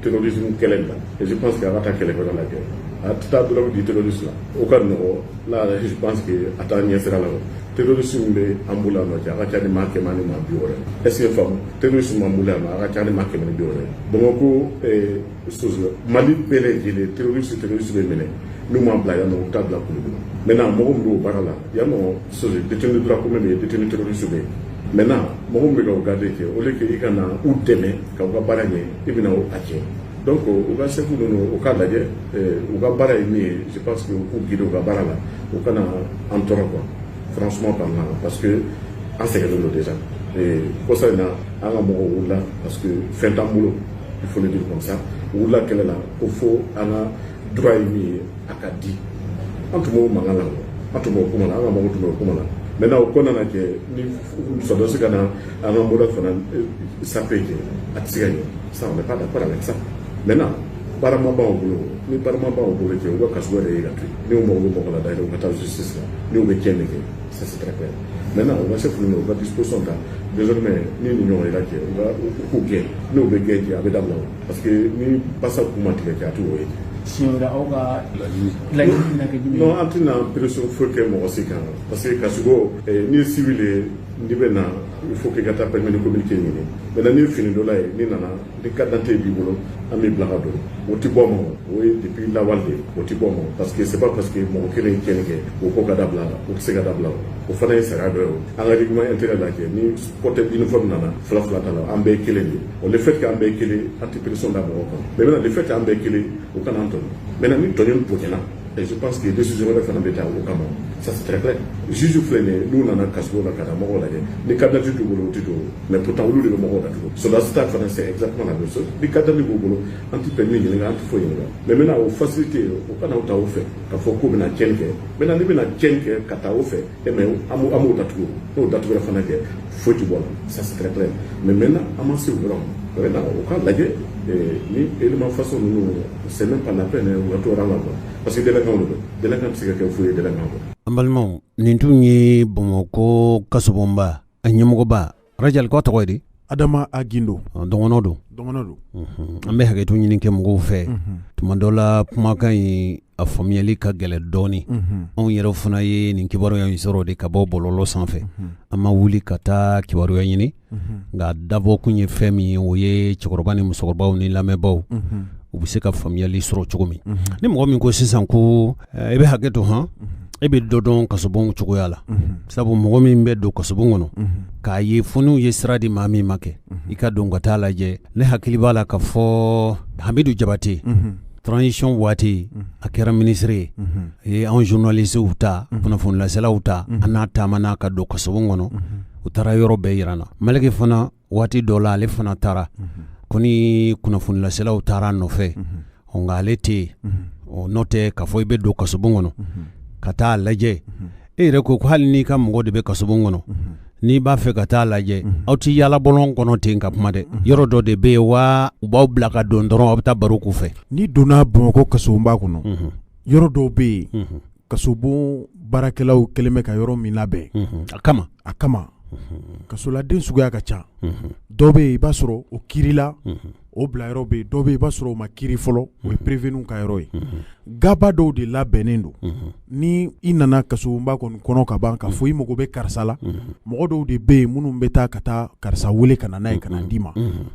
terrorisme kɛlɛ la et je pense que a ka taa kɛlɛkɛyɔrɔ la kɛ a tɛ taa drogue di terroriste la o ka nɔgɔ là je pense que a taa ɲɛsira la o terrorisme bɛ an bolo yan nɔ cɛ a ka ca ni maa 100 ni maa 60 est ce que faamu terrorisme b'an bolo yan nɔ a ka ca ni maa 100 ni 60 Bamakɔ Mali bɛɛ lajɛlen terroriste bɛ minɛ n'u m'a bila yan nɔ u t'a bila kulu kɔnɔ maintenant mɔgɔ min b'o baara la yan nɔ détenu droit commun bɛ yen détenu terroriste bɛ yen maintenant mɔgɔ min bɛ ka o garder kɛ au lieu que i ka na u dɛmɛ ka u ka baara ɲɛ i bɛna a tiɲɛ donc u ka chef ninnu u k'a lajɛ u ka baara ye min ye je pense que u k'u guider u ka baara la u kana an tɔɔrɔ quoi franchement parlant parce que an sɛgɛnnen don déjà kɔsa in na an ka mɔgɔw wulila parce que fɛn t'an bolo il faut le dire comme ça u wulila kɛlɛ la ko fo an ka droit ye min ye a ka di an tun b'o mankan la an tun b'o kuma la an ka mɔgɔw tun b'o kuma la maintenant o kɔnɔna kɛ ni sɔrɔdasi ka na an ka mɔdɔ fana sape kɛ a tɛ se ka ɲɛ ça on n'est pas d'accord avec ça maintenant barama b'anw bolo ni barama b'anw bolo kɛ u ka kasugo de ye ka to yen n'u mago bɛ mɔgɔ la d'ailleurs u ka taa justice la n'u bɛ tiɲɛni kɛ ça c'est très clair maintenant u ka chef ninnu u ka disposition ta désormais ni ni ɲɔgɔn yɛrɛ kɛ u k'u gɛn n'u bɛ gɛn kɛ a bɛ dabila o parce que ni basa kuma tigɛ kɛ a t'o ye non an tɛna pression foyi kɛ mɔgɔ si kan parce que kasigo n'i ye civil ye n'i bɛ na il faut que i ka taa permis de communiquer ɲini maintenant n'i ye fini dɔ la ye n'i nana ni carte d'identité b'i bolo an b'i bila ka don o tɛ bɔ ma o ye depuis lawale de o tɛ bɔ ma parce que c'est pas parce que mɔgɔ kelen ye tiɲɛni kɛ o ko ka dabila o tɛ se ka dabila o fana ye sariya dɔ ye an ka règlement intérieur lajɛ ni portée uniforme nana fila t'a la an bɛɛ ye kelen de o le fait que an bɛɛ ye kelen an tɛ pression da mɔgɔ kan mais maintenant le fait que an bɛɛ ye kelen o kana an tɔɲɔ maintenant ni tɔɲɔni bonyana et je pense que décision wɛrɛ fana bɛ taa o kama ça c'est très clair juge filɛ nin ye n'u nana kasigo la ka taa mɔgɔw lajɛ ni carte d'identité t'u bolo o tɛ don mais pourtant olu de bɛ mɔgɔw datugu soldats ta fana c'est exactement la même chose ni carte d'identité b'u bolo an tɛ permis ɲininka an tɛ foyi ɲininka mais maintenant o facilité o kana o ta o fɛ k'a fɔ k'u bɛna tiɲɛni kɛ maintenant ni bɛna tiɲɛni kɛ ka taa o fɛ mais an b'o datugu n'o datugura fana kɛ foyi tɛ bɔ a la ça c'est très clair mais maintenant an ma se o yɔrɔ ma maintenant o ka lajɛ ni élément façon ninnu c'est même pas la peine o ka to la quoi parce que délinquant tɛ se ka kɛ foyi ye délinquant quoi. An balimaw nin tun ye Bamakɔ kasobonba a ɲɛmɔgɔba Rajal k'o tɔgɔ ye di Adama Agindo dɔgɔnɔ don an bɛ hakɛto ɲini kɛ mɔgɔw fɛ tuma dɔ la kumakan in a faamuyali ka gɛlɛ dɔɔni anw yɛrɛ fana ye nin kibaruya in sɔrɔ de ka bɔ bɔlɔlɔ sanfɛ an ma wuli ka taa kibaruya ɲini nka dabɔ kun ye fɛn min ye o ye cɛkɔrɔba ni musokɔrɔbaw ni lamɛnbaw u bɛ se ka faamuyali sɔrɔ cogo min ni mɔgɔ min ko sisan ko i bɛ hakɛto han e bɛ dɔ dɔn kasobon cogoya la sabu mɔgɔ min bɛ don kasobon kɔnɔ k'a ye funu ye sira di maa min ma kɛ i ka don ka taa lajɛ ne hakili b'a la ka fɔ Hamidu Jabate transition waati a kɛra ministre ye anw journalistes ta kunnafonilaselaw ta an n'a taamana ka don kasobon kɔnɔ u taara yɔrɔ bɛɛ yira na Maliki fana waati dɔ la ale fana taara ko ni kunnafonilaselaw taara nɔfɛ nka ale tɛ yen n'o tɛ k'a fɔ i bɛ don kasobon kɔnɔ ka taa lajɛ e yɛrɛ ko hali n'i ka mɔgɔ de bɛ kasobon kɔnɔ n'i b'a fɛ ka taa lajɛ aw tɛ yaala bɔlɔn kɔnɔ ten ka kuma dɛ yɔrɔ dɔ de bɛ yen wa u b'aw bila ka don dɔrɔn aw bɛ taa baro k'u fɛ n'i donna Bamakɔ kasobonba kɔnɔ yɔrɔ dɔw bɛ yen kasobon baarakɛlaw kɛlen bɛ ka yɔrɔ min labɛn a kama kasoladen suguya ka ca dɔw bɛ yen i b'a sɔrɔ o kirila o bila yɔrɔ bɛ yen dɔw bɛ yen i b'a sɔrɔ o ma kiri fɔlɔ o ye prévenu ka yɔrɔ ye gaba dɔw de labɛnnen don ni i nana kasobonba kɔnɔ ka ban ka fɔ i mago bɛ karisa la mɔgɔ dɔw de bɛ yen minnu bɛ taa ka taa karisa wele ka na n'a ye ka na d'i ma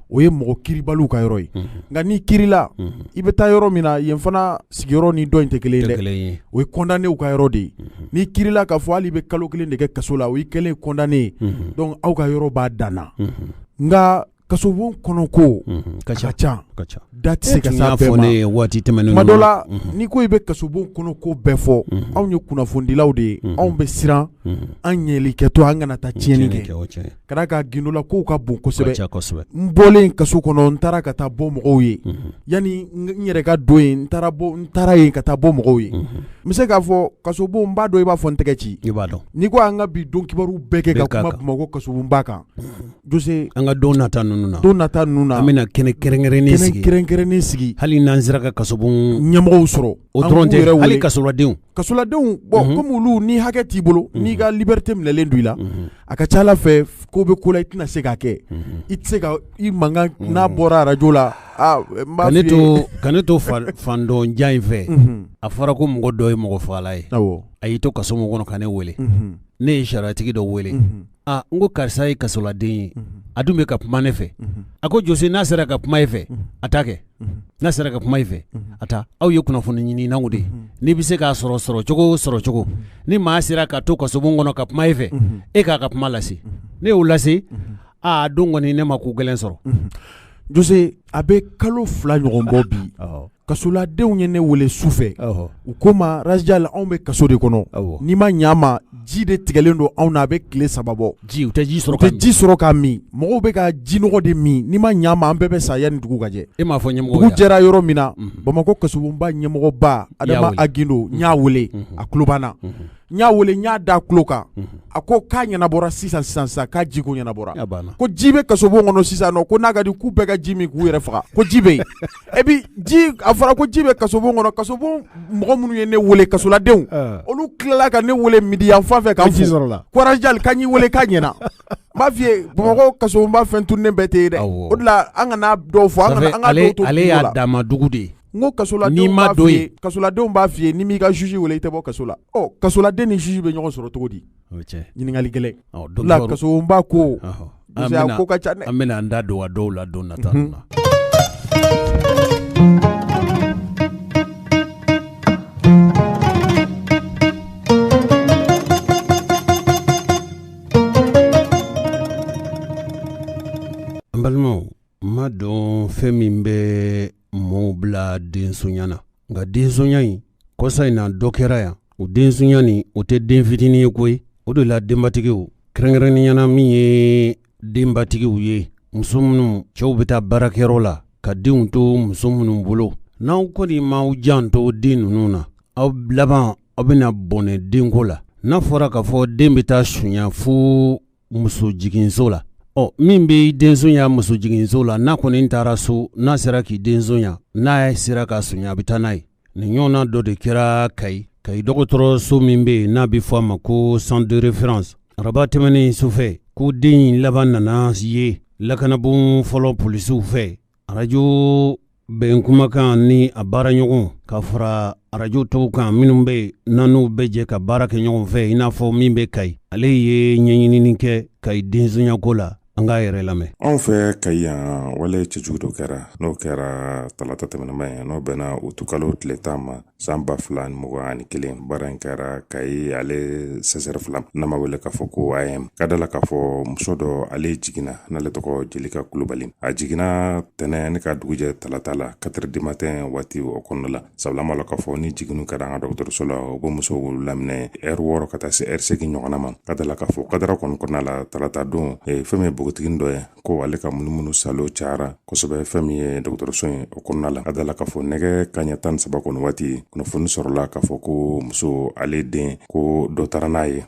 o ye mɔgɔ kiribaliw ka yɔrɔ ye nka n'i kirila i bɛ taa yɔrɔ min na yen fana sigiyɔrɔ ni dɔ in tɛ kelen ye dɛ o ye condamnéw ka yɔrɔ de ye n'i kirila ka fɔ hali i bɛ kalo kelen de kɛ kaso la o ye kɛlen condamné ye donc aw ka yɔrɔ b'a danna nka kasobon kɔnɔ ko ka ca da tɛ se ka sa bɛɛ ma tuma dɔ la n'i ko i bɛ kasobon kɔnɔ ko bɛɛ fɔ anw ye kunnafonidilaw de ye anw bɛ siran an ɲɛlikɛtɔ an kana taa tiɲɛni kɛ ka d'a kan gindola kow ka bon kosɛbɛ n bɔlen kaso kɔnɔ n taara ka taa bɔ mɔgɔw ye yanni n yɛrɛ ka don yen n taara yen ka taa bɔ mɔgɔw ye n bɛ se k'a fɔ kasobon n b'a dɔn i b'a fɔ n tɛgɛ ci n'i ko an ka bi don kibaru bɛɛ kɛ ka kuma Bamakɔ kasobonba kan Diossé an ka don nata ninnu na an bɛna kɛnɛ kɛrɛnkɛrɛnnen sigi hali n'an sera ka kasobon ɲɛmɔgɔw sɔrɔ o dɔrɔn tɛ hali kasoladenw bon comme olu ni hakɛ t'i bolo n'i ka liberté minɛlen don i la a ka ca Ala fɛ ko bɛ ko la i tɛna se k'a kɛ i tɛ se ka i mankan n'a bɔra radio la ka ne to fandɔn ja in fɛ a fɔra ko mɔgɔ dɔ ye mɔgɔ fagala ye a y'i to kasobon kɔnɔ ka ne wele ne ye sariatigi dɔ wele n ko karisa ye kasoladen ye a dun bɛ ka kuma ne fɛ a ko Diossé n'a sera ka kuma e fɛ a t'a kɛ n'a sera ka kuma e fɛ a taa aw ye kunnafoni ɲininanw de n'i bɛ se k'a sɔrɔ cogo ni maa sera ka to kasobon kɔnɔ ka kuma e fɛ e k'a ka kuma lase ne y'o lase don kɔni ne ma ko gɛlɛn sɔrɔ Diossé a bɛ kalo 2 ɲɔgɔn bɔ bi kasoladenw ye ne wele sufɛ u ko ma Rajal anw bɛ kaso de kɔnɔ n'i ma ɲ'a ma ji de tigɛlen don anw na a bɛ tile 3 bɔ u tɛ ji sɔrɔ k'a min mɔgɔw bɛ ka jinɔgɔ de min n'i ma ɲ'a ma an bɛɛ bɛ sa yanni dugu ka jɛ e m'a fɔ ɲɛmɔgɔ dugu jɛra yɔrɔ min na Bamakɔ kasobonba ɲɛmɔgɔba Adama Agindo n y'a wele a tulo banna n y'a wele n y'a da tulo kan a ko k'a ɲɛnabɔra sisan k'a jiko ɲɛnabɔra ko ji bɛ kasobon kɔnɔ sisan nɔ ko n'a ka di k'u bɛɛ ka ji min k'u yɛrɛ faga ko ji bɛ yen et puis a fɔra ko ji bɛ kasobon kɔnɔ kasobon mɔgɔ minnu ye ne wele kasoladenw olu tilala ka ne wele midi yan fan fɛ k'an fo ko Rajal k'an y'i wele k'a ɲɛna n b'a f'i ye Bamakɔ kasobonba fɛn tununen bɛɛ tɛ ye dɛ o de la an kana dɔw fɔ an ka dɔw to ale y'a dama dugu de ye ngo kasoladenw b'a f'i ye ni m'i ka juge wele i tɛ bɔ kaso la kasoladen ni juge bɛ ɲɔgɔn sɔrɔ cogo di ɲininkali gɛlɛn la kasonba ko a ko ka ca dɛ. An bɛna an da don a dɔw la don nata na. An balimaw ma dɔn fɛn min bɛ mɔɔw bila densonya na nka densonya in kɔsa in na dɔ kɛra yan o densonya nin o tɛ den fitinin ye koyi o de la denbatigiw kɛrɛnkɛrɛnniyana min ye denbatigiw ye muso minnu cɛw bɛ taa baarakɛyɔrɔ la ka denw to muso minnu bolo n'aw kɔni m'aw janto den ninnu na aw laban aw bɛna bɔnɛ denko la n'a fɔra k'a fɔ den bɛ taa sunya fo muso jiginso la min bɛ densonya muso jiginso la n'a kɔni taara so n'a sera k'i densonya n'a sera ka sunya a bɛ taa n'a ye nin ɲɔgɔnna dɔ de kɛra kayi dɔgɔtɔrɔso min bɛ yen n'a bɛ fɔ a ma ko centre de référence araba tɛmɛnen sufɛ ko den in laban nana ye lakanabon fɔlɔ polisiw fɛ arajo bɛn kumakan ni a baara ɲɔgɔn ka fara arajo tɔw kan minnu bɛ n'u bɛ jɛ ka baara kɛ ɲɔgɔn fɛ i n'a fɔ min bɛ Kayi ale ye ɲɛɲinini kɛ Kayi densonyako la an k'a yɛrɛ lamɛn. Anw fɛ Kayi yan wale cɛjugu dɔ kɛra n'o kɛra talata tɛmɛnɛma ye n'o bɛnna utukalo tile 10 ma san 2021 baara in kɛra Kayi ale CSR fila n'a ma wele k'a fɔ ko AM ka da la k'a fɔ muso dɔ ale jiginna n'ale tɔgɔ Jelika Kulubali a jiginna tɛnɛ ne ka dugujɛ talata la 4 du matin waati o kɔnɔna la sabula ma la k'a fɔ ni jiginu kɛra an ka dɔgɔtɔrɔso la o bɛ muso laminɛ heure 6 ka taa se heure 8 ɲɔgɔnna ma ka da la k'a fɔ kadara kɔnɔna la talata don fɛn min bogotigini dɔ ye ko ale ka munumunu salo cayara kosɛbɛ fɛn min ye dɔgɔtɔrɔso in o kɔnɔna la ka da la k'a fɔ nɛgɛ kaɲɛ 13 kɔnɔ waati kunnafoni sɔrɔla k'a fɔ ko muso ale den ko dɔ taara n'a ye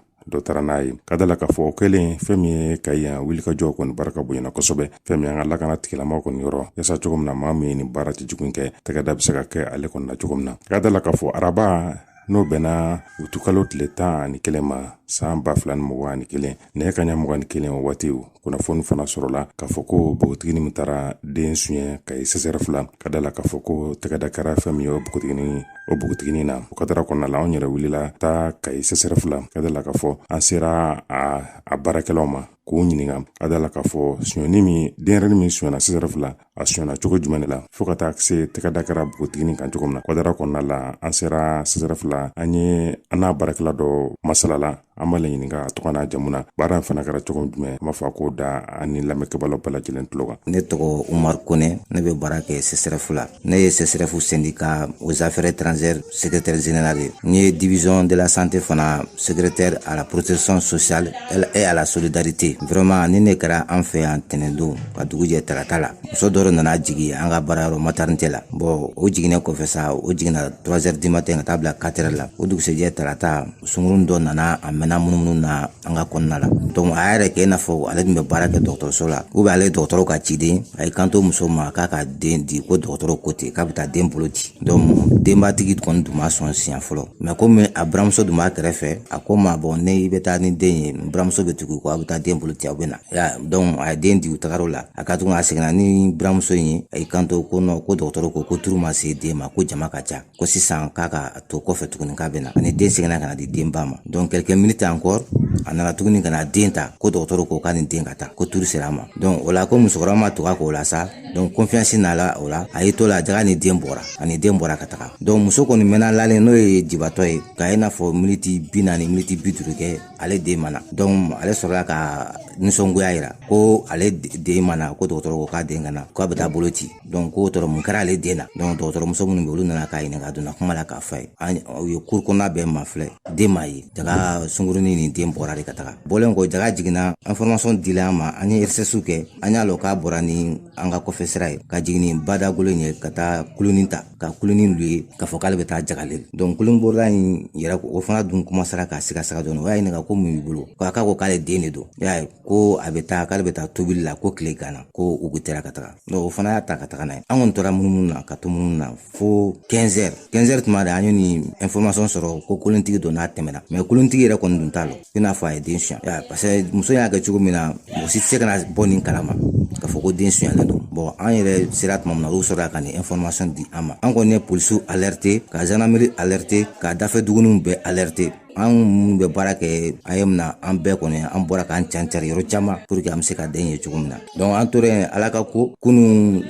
ka da la k'a fɔ kɛlen fɛn min ye Kayi yan wulikajɔ kɔni baraka bonyana kosɛbɛ fɛn min an ka lakana tigilamaw kɔni yɔrɔ yasa cogo min na maa min ye nin baara tɛ jugu kɛ tɛgɛda bɛ se ka kɛ ale kɔni na cogo min na ka da la k'a fɔ araba n'o bɛnna utukalo tile 11 ma san 2021 nɛgɛ kaɲɛ 21 o waati kunnafoni fana sɔrɔla k'a fɔ ko bogotigini min taara den suɲɛ Kayi CSR fila ka da la k'a fɔ ko tɛgɛda kɛra fɛn min ye o bogotigini na o kadara kɔnɔna la anw yɛrɛ wulila taa Kayi CSR fila ka da la k'a fɔ an sera a baarakɛlaw ma k'o ɲininka ka da la k'a fɔ suɲɛni min denyɛrɛni min suɲɛna CSR fila a suɲɛna cogo jumɛn de la fo ka taa se tɛgɛda kɛra bogotigini kan cogo min na kadara kɔnɔna la an sera CSR fila an ye an n'a baarakɛla dɔ masalala an b'a ɲininka a tɔgɔ n'a jamu na baara in fana kɛra cogo jumɛn an b'a fɔ ko da an ni lamɛnkɛbagaw bɛɛ lajɛlen tulo kan. Ne tɔgɔ Umar Kone ne bɛ baara kɛ CSRF la ne ye CSRF syndicat aux affaires étrangères secrétaire général ye n ye division de la santé fana secrétaire à la protection sociale et à la solidarité vraiment ni ne kɛra an fɛ yan tɛnɛndon ka dugu jɛ talata la muso dɔ nana jigin an ka baarayɔrɔ maternité la bon o jiginnen kɔfɛ sa o jiginna 3h du matin ka taa bila 4h la o dugusɛjɛ talata sunkurun dɔ nana a mɛnna munumunu na an ka kɔnɔna la donc a yɛrɛ kɛ i n'a fɔ ale tun bɛ baara kɛ dɔgɔtɔrɔso la ou bien ale dɔgɔtɔrɔ ka ciden a y'i kanto muso ma k'a ka den di ko dɔgɔtɔrɔ ko ten k'a bɛ taa den bolo ci donc denbatigi kɔni tun ma sɔn siɲɛ fɔlɔ mais komi a buramuso dun b'a kɛrɛfɛ a ko ma bon ne i bɛ taa ni den ye buramuso bɛ tugu ko a bɛ taa den bolo ci aw bɛ na donc a ye den di u tagar'o la a ka tuguni a seginna ni buramuso in ye a y'i kanto ko non ko dɔgɔtɔrɔ ko turu ma se den ma ko jama ka ca ko sisan k'a ka to kɔfɛ tuguni k'a bɛ na ani den seginna ka na di den ba ma donc quelques minutes encore a nana tuguni ka na den ta ko dɔgɔtɔrɔ ko k'a ni den ka taa ko turu sera a ma donc o la ko musokɔrɔba ma tugu a k'o la sa donc confiance nala o la a y'i to la jaga ni den bɔra ka taga donc muso kɔni mɛnna lalen n'o ye jibatɔ ye k'a i n'a fɔ miniti 40 miniti 50 kɛ ale den ma na donc ale sɔrɔla ka nisɔngoya yira ko ale den ma na ko dɔgɔtɔrɔ ko k'a den ka na k'a bɛ taa bolo ci donc ko dɔgɔtɔrɔ mun kɛra ale den na donc dɔgɔtɔrɔmuso minnu bɛ olu nana k'a ɲininka a donna kuma la k'a fɔ a ye u ye cour kɔnɔna bɛɛ ma filɛ den ma ye jaga sunkurunin ni den bɔra de ka taga bɔlen ko jaga jiginna information dila an ma an ye recherche kɛ an y'a lɔn k'a bɔra ni an ka kɔfɛ sira ye ka jigin ni badagolo in ye ka taa kulunin ta ka kulunin luye k'a fɔ k'ale bɛ taa jagali donc kulun bɔra in yɛrɛ o fana dun commencera ka sigasaga dɔɔnin o y'a ɲininka ko mun b'i bolo k'a ko k'ale den de don y'a ye ko a bɛ taa k'ale bɛ taa tobili la ko tile ganna ko u tɛra ka taga donc o fana y'a ta ka taga n'a ye an kɔni tora munumunu na ka to munumunu na fo 15h tuma de an ye ni information sɔrɔ ko kolontigi don n'a tɛmɛna mais kolontigi yɛrɛ kɔni dun t'a lɔ i n'a fɔ a ye den suɲɛ parce que muso y'a kɛ cogo min na mɔgɔ si tɛ se ka na bɔ nin kalama k'a fɔ ko den suɲɛlen don bon an yɛrɛ sera tuma min na olu sɔrɔla ka nin information di an ma. An kɔni ye polisiw alerté ka gendarmerie alerté ka dafɛ duguniw bɛɛ alerté. An minnu bɛ baara kɛ an ye min na an bɛɛ kɔni an bɔra k'an cancari yɔrɔ caman pour que an bɛ se ka den ye cogo min na. Donc an tora yen ala ka ko kunun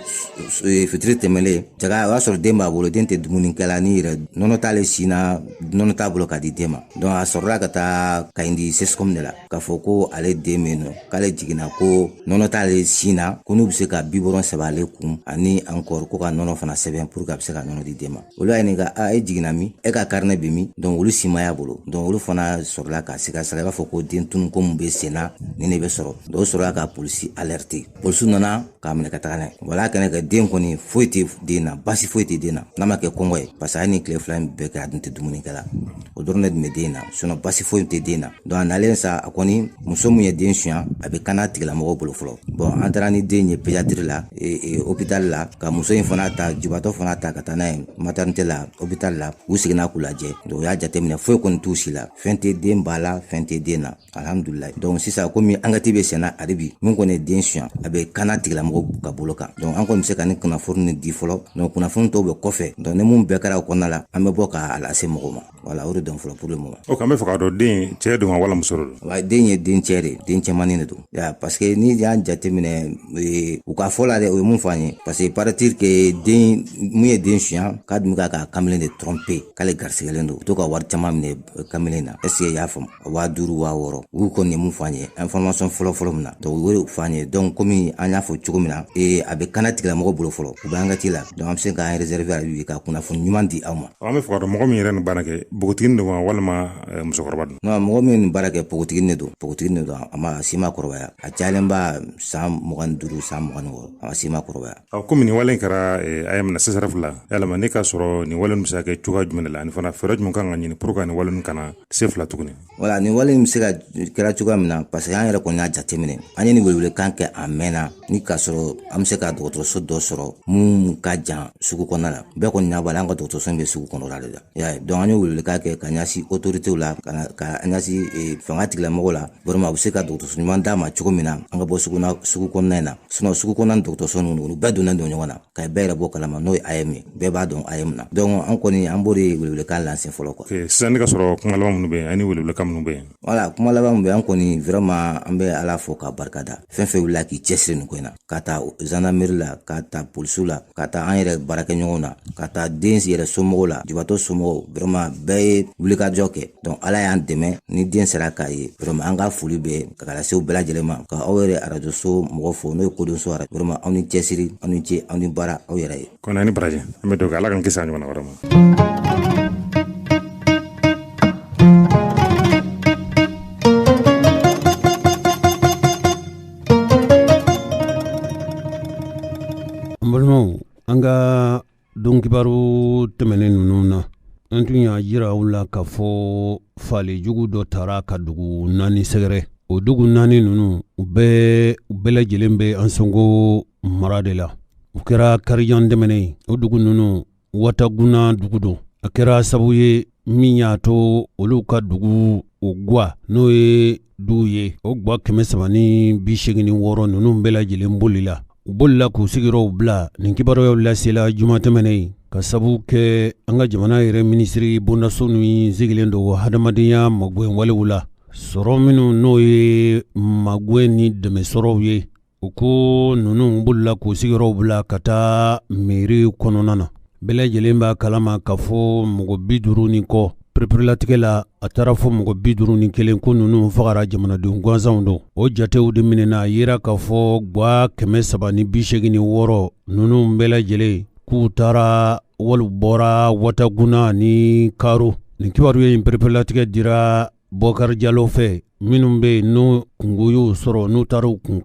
fitiri tɛmɛlen jaga o y'a sɔrɔ den b'a bolo den tɛ dumuni kɛla ni yɛrɛ nɔnɔ t'ale sin na nɔnɔ t'a bolo ka di den ma. Donc a sɔrɔla ka taa Kayindi CSCOM de la k'a fɔ ko ale den bɛ yen nɔ k'ale jiginna ko nɔnɔ t'ale sin na ko n'u bɛ se ka biberon sɛbɛn ale kun ani encore ko ka nɔnɔ fana sɛbɛn pour que a bɛ se ka nɔnɔ di den ma. Olu y'a ɲininka e jiginna min e ka carnet bɛ min donc olu si ma y'a bolo. Donc olu fana sɔrɔla ka sigasɛgɛ i b'a fɔ ko den tunu ko mun bɛ sen na nin de bɛ sɔrɔ. Donc o sɔrɔla ka polisi alerté. Polisiw nana k'a minɛ ka taga n'a ye. Voilà kɛnɛ kɛ den kɔni foyi tɛ den na basi foyi tɛ den na n'a ma kɛ kɔngɔ ye parce que a ye nin tile fila in bɛɛ kɛ a dun tɛ dumuni kɛ la. O dɔrɔn de tun bɛ den na sinon basi foyi tɛ den na. Donc a nalen sa a kɔni muso mun ye den suɲɛ a bɛ kana tigilamɔgɔw bolo fɔlɔ. Bon an taara ni den ye pédiatrie la hôpital la ka muso in fana ta jubatɔ fana ta ka taa n'a ye maternité la hôpital la u seginna k'u lajɛ. Donc o y'a jateminɛ foyi kɔni t'u si la. Fɛn tɛ den b'a la fɛn tɛ den na alhamdulilayi. Donc sisan komi angati bɛ senna ale bi min kɔni ye den suɲɛ a bɛ kana tigilamɔgɔw ka bolo kan. Donc an kɔni bɛ se ka nin kunnafoni di fɔlɔ. Donc kunnafoni tɔw bɛ kɔfɛ donc ni mun bɛɛ kɛra o kɔnɔna la an bɛ bɔ k'a lase mɔgɔw ma. Voilà o de dɔn fɔlɔ pour le moment. O kan bɛ fɛ k'a dɔn den cɛ don wala muso don. Wa den ye den cɛ de den cɛmannin de don. Ya parce que ni y'a jateminɛ u ka fɔ la dɛ o ye mun fɔ an ye parce que paraît-il que den mun ye den suɲɛ k'a dun bɛ ka kamalen de tromper k'ale garisigɛlen don. U to ka wari caman minɛ kamalen na. Est ce que i y'a faamu 5000 6000 u kɔni ye mun fɔ an ye information fɔlɔ min na. Donc o de fɔ an ye donc komi an y'a fɔ cogo min na a bɛ kana tigilamɔgɔ bolo fɔlɔ u bɛ an ka ci la donc an bɛ se k'an réserver a lui ka kunnafoni ɲuman di aw ma. An bɛ fɛ k'a dɔn mɔgɔ min yɛrɛ nin baara kɛ npogotigini don walima musokɔrɔba don. Non mɔgɔ min nin baara kɛ npogotigini de don a si ma kɔrɔbaya a cayalen b'a san 25 san 26 a si ma kɔrɔbaya. Komi nin wale in kɛra a ye minɛ CSRF la yalama ne k'a sɔrɔ nin wale in bɛ se ka kɛ cogoya jumɛn de la ani fana fɛɛrɛ jumɛn kan ka ɲini pour que nin wale in kana se fila tuguni. Voilà nin wale in bɛ se ka kɛra cogoya min na parce que an yɛrɛ kɔni y'a jateminɛ an ye nin welewelekan kɛ a mɛnna ni k'a sɔrɔ an bɛ se ka dɔgɔtɔrɔso dɔ sɔrɔ mun ka jan sugu kɔnɔna la bɛɛ kɔni y'a bala an ka dɔgɔtɔrɔso in bɛ sugu kɔnɔna de la y'a ye donc an ye welewelekan kɛ ka ɲɛsin autorités la ka ɲɛsin fanga tigilamɔgɔw la vraiment u bɛ se ka dɔgɔtɔrɔso ɲuman d'a ma cogo min na an ka bɔ sugu kɔnɔna in na sinon sugu kɔnɔna ni dɔgɔtɔrɔso ninnu olu bɛɛ donnen don ɲɔgɔn na ka bɛɛ yɛrɛ bɔ kalama n'o ye AM ye bɛɛ b'a dɔn AM na donc an kɔni an b'o de welewelekan lancé fɔlɔ quoi. Sisan ne ka sɔrɔ kuma laban minnu bɛ yen ani welewelekan minnu bɛ yen. Voilà kuma laban min bɛ an kɔni vraiment an bɛ Ala fo k'a barikada fɛn fɛn wulila k'i cɛsiri nin ko in na ka taa gendarmerie la ka taa polisiw la ka taa an yɛrɛ baarakɛɲɔgɔnw na ka taa den yɛrɛ somɔgɔw la jubatɔ somɔgɔw vraiment bɛɛ ye wulikajɔ kɛ donc Ala y'an dɛmɛ ni den sera k'a ye vraiment an ka foli bɛ ka lase u bɛɛ lajɛlen ma ka aw yɛrɛ radio so mɔgɔ fo n'o ye kodonso radio vraiment aw ni cɛsiri aw ni ce aw ni baara aw yɛrɛ ye. Kɔni ani baraji an bɛ dugawu Ala k'an kisi a ɲɔgɔnna wɛrɛ ma. An ka don kibaru tɛmɛnen ninnu na an tun y'a jira u la k'a fɔ fali jugu dɔ taara ka dugu 4 sɛgɛrɛ o dugu 4 ninnu u bɛɛ lajɛlen bɛ an sɔngo mara de la u kɛra karijan dɛmɛnen o dugu ninnu wataguna dugu don a kɛra sabu ye min y'a to olu ka dugu o gwa n'o ye du ye o gwa 386 ninnu bɛɛ lajɛlen bolila u bolila k'u sigiyɔrɔw bila nin kibaruyaw lasela juma tɛmɛnen ka sabu kɛ an ka jamana yɛrɛ minisiri bondaso min sigilen don hadamadenya magwɛn walew la sɔrɔ minnu n'o ye magwɛn ni dɛmɛsɔrɔw ye u ko ninnu bolila k'u sigiyɔrɔw bila ka taa miiri kɔnɔna na bɛɛ lajɛlen b'a kalama ka fɔ mɔgɔ 50 ni kɔ pereperilatigɛ la a taara fɔ mɔgɔ 51 ko ninnu fagara jamanadenw gansanw don o jatew de minɛna yera ka fɔ gwa 386 ninnu bɛɛ lajɛlen k'u taara wali bɔra wataguna ni karo nin kibaru ye pereperilatigɛ dira Bɔkari Jalo fɛ minnu bɛ n'u kungo y'u sɔrɔ n'u taara u kun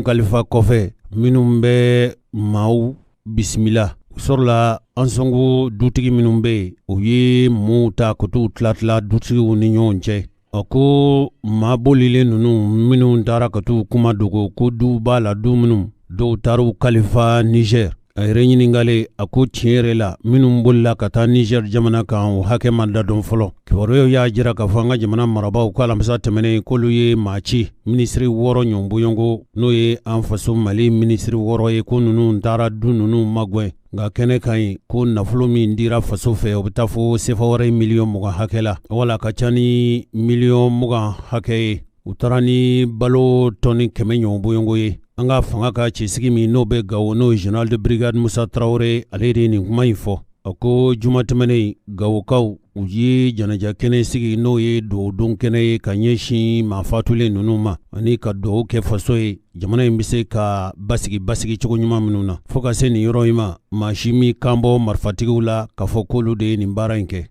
kalifa kɔfɛ minnu bɛ maaw bisimila sɔrɔla an sɔngo dutigi minnu bɛ yen u ye maaw ta ka t'u tila dutigiw ni ɲɔgɔn cɛ a ko maa bolilen ninnu minnu taara ka t'u kuma dogo ko du b'a la du minnu dɔw taara u kalifa Niger a yɛrɛ ɲiningale a ko tiɲɛ yɛrɛ la minnu bolila ka taa Niger jamana kan o hakɛ ma dadɔn fɔlɔ. Kibaruyaw y'a jira k'a fɔ an ka jamana marabaw ko alamisa tɛmɛnen k'olu ye maa ci minisiri 6 ɲɔnbɔyɔngo n'o ye an faso Mali minisiri 6 ye ko ninnu taara du ninnu magwɛn nka kɛnɛ kan ɲi ko nafolo min dira faso fɛ o bɛ taa fo sefa wɛrɛ miliyɔn 20 hakɛ la wala ka ca ni miliyɔn 20 hakɛ ye u taara ni balo tɔni 100 ɲɔnbɔyɔngo ye. An ka fanga ka cɛsigi min n'o bɛ Gawo n'o ye Général de Brigade Musa Traoré ale de nin kuma in fɔ a ko juma tɛmɛnen Gawokaw u ye janaja kɛnɛ sigi n'o ye dugawudon kɛnɛ ye ka ɲɛsin maa fatulen ninnu ma ani ka dugawu kɛ faso ye jamana in bɛ se ka basigi cogo ɲuman minnu na fo ka se nin yɔrɔ in ma maa si mi kan bɔ marifatigiw la k'a fɔ k'olu de ye nin baara in kɛ.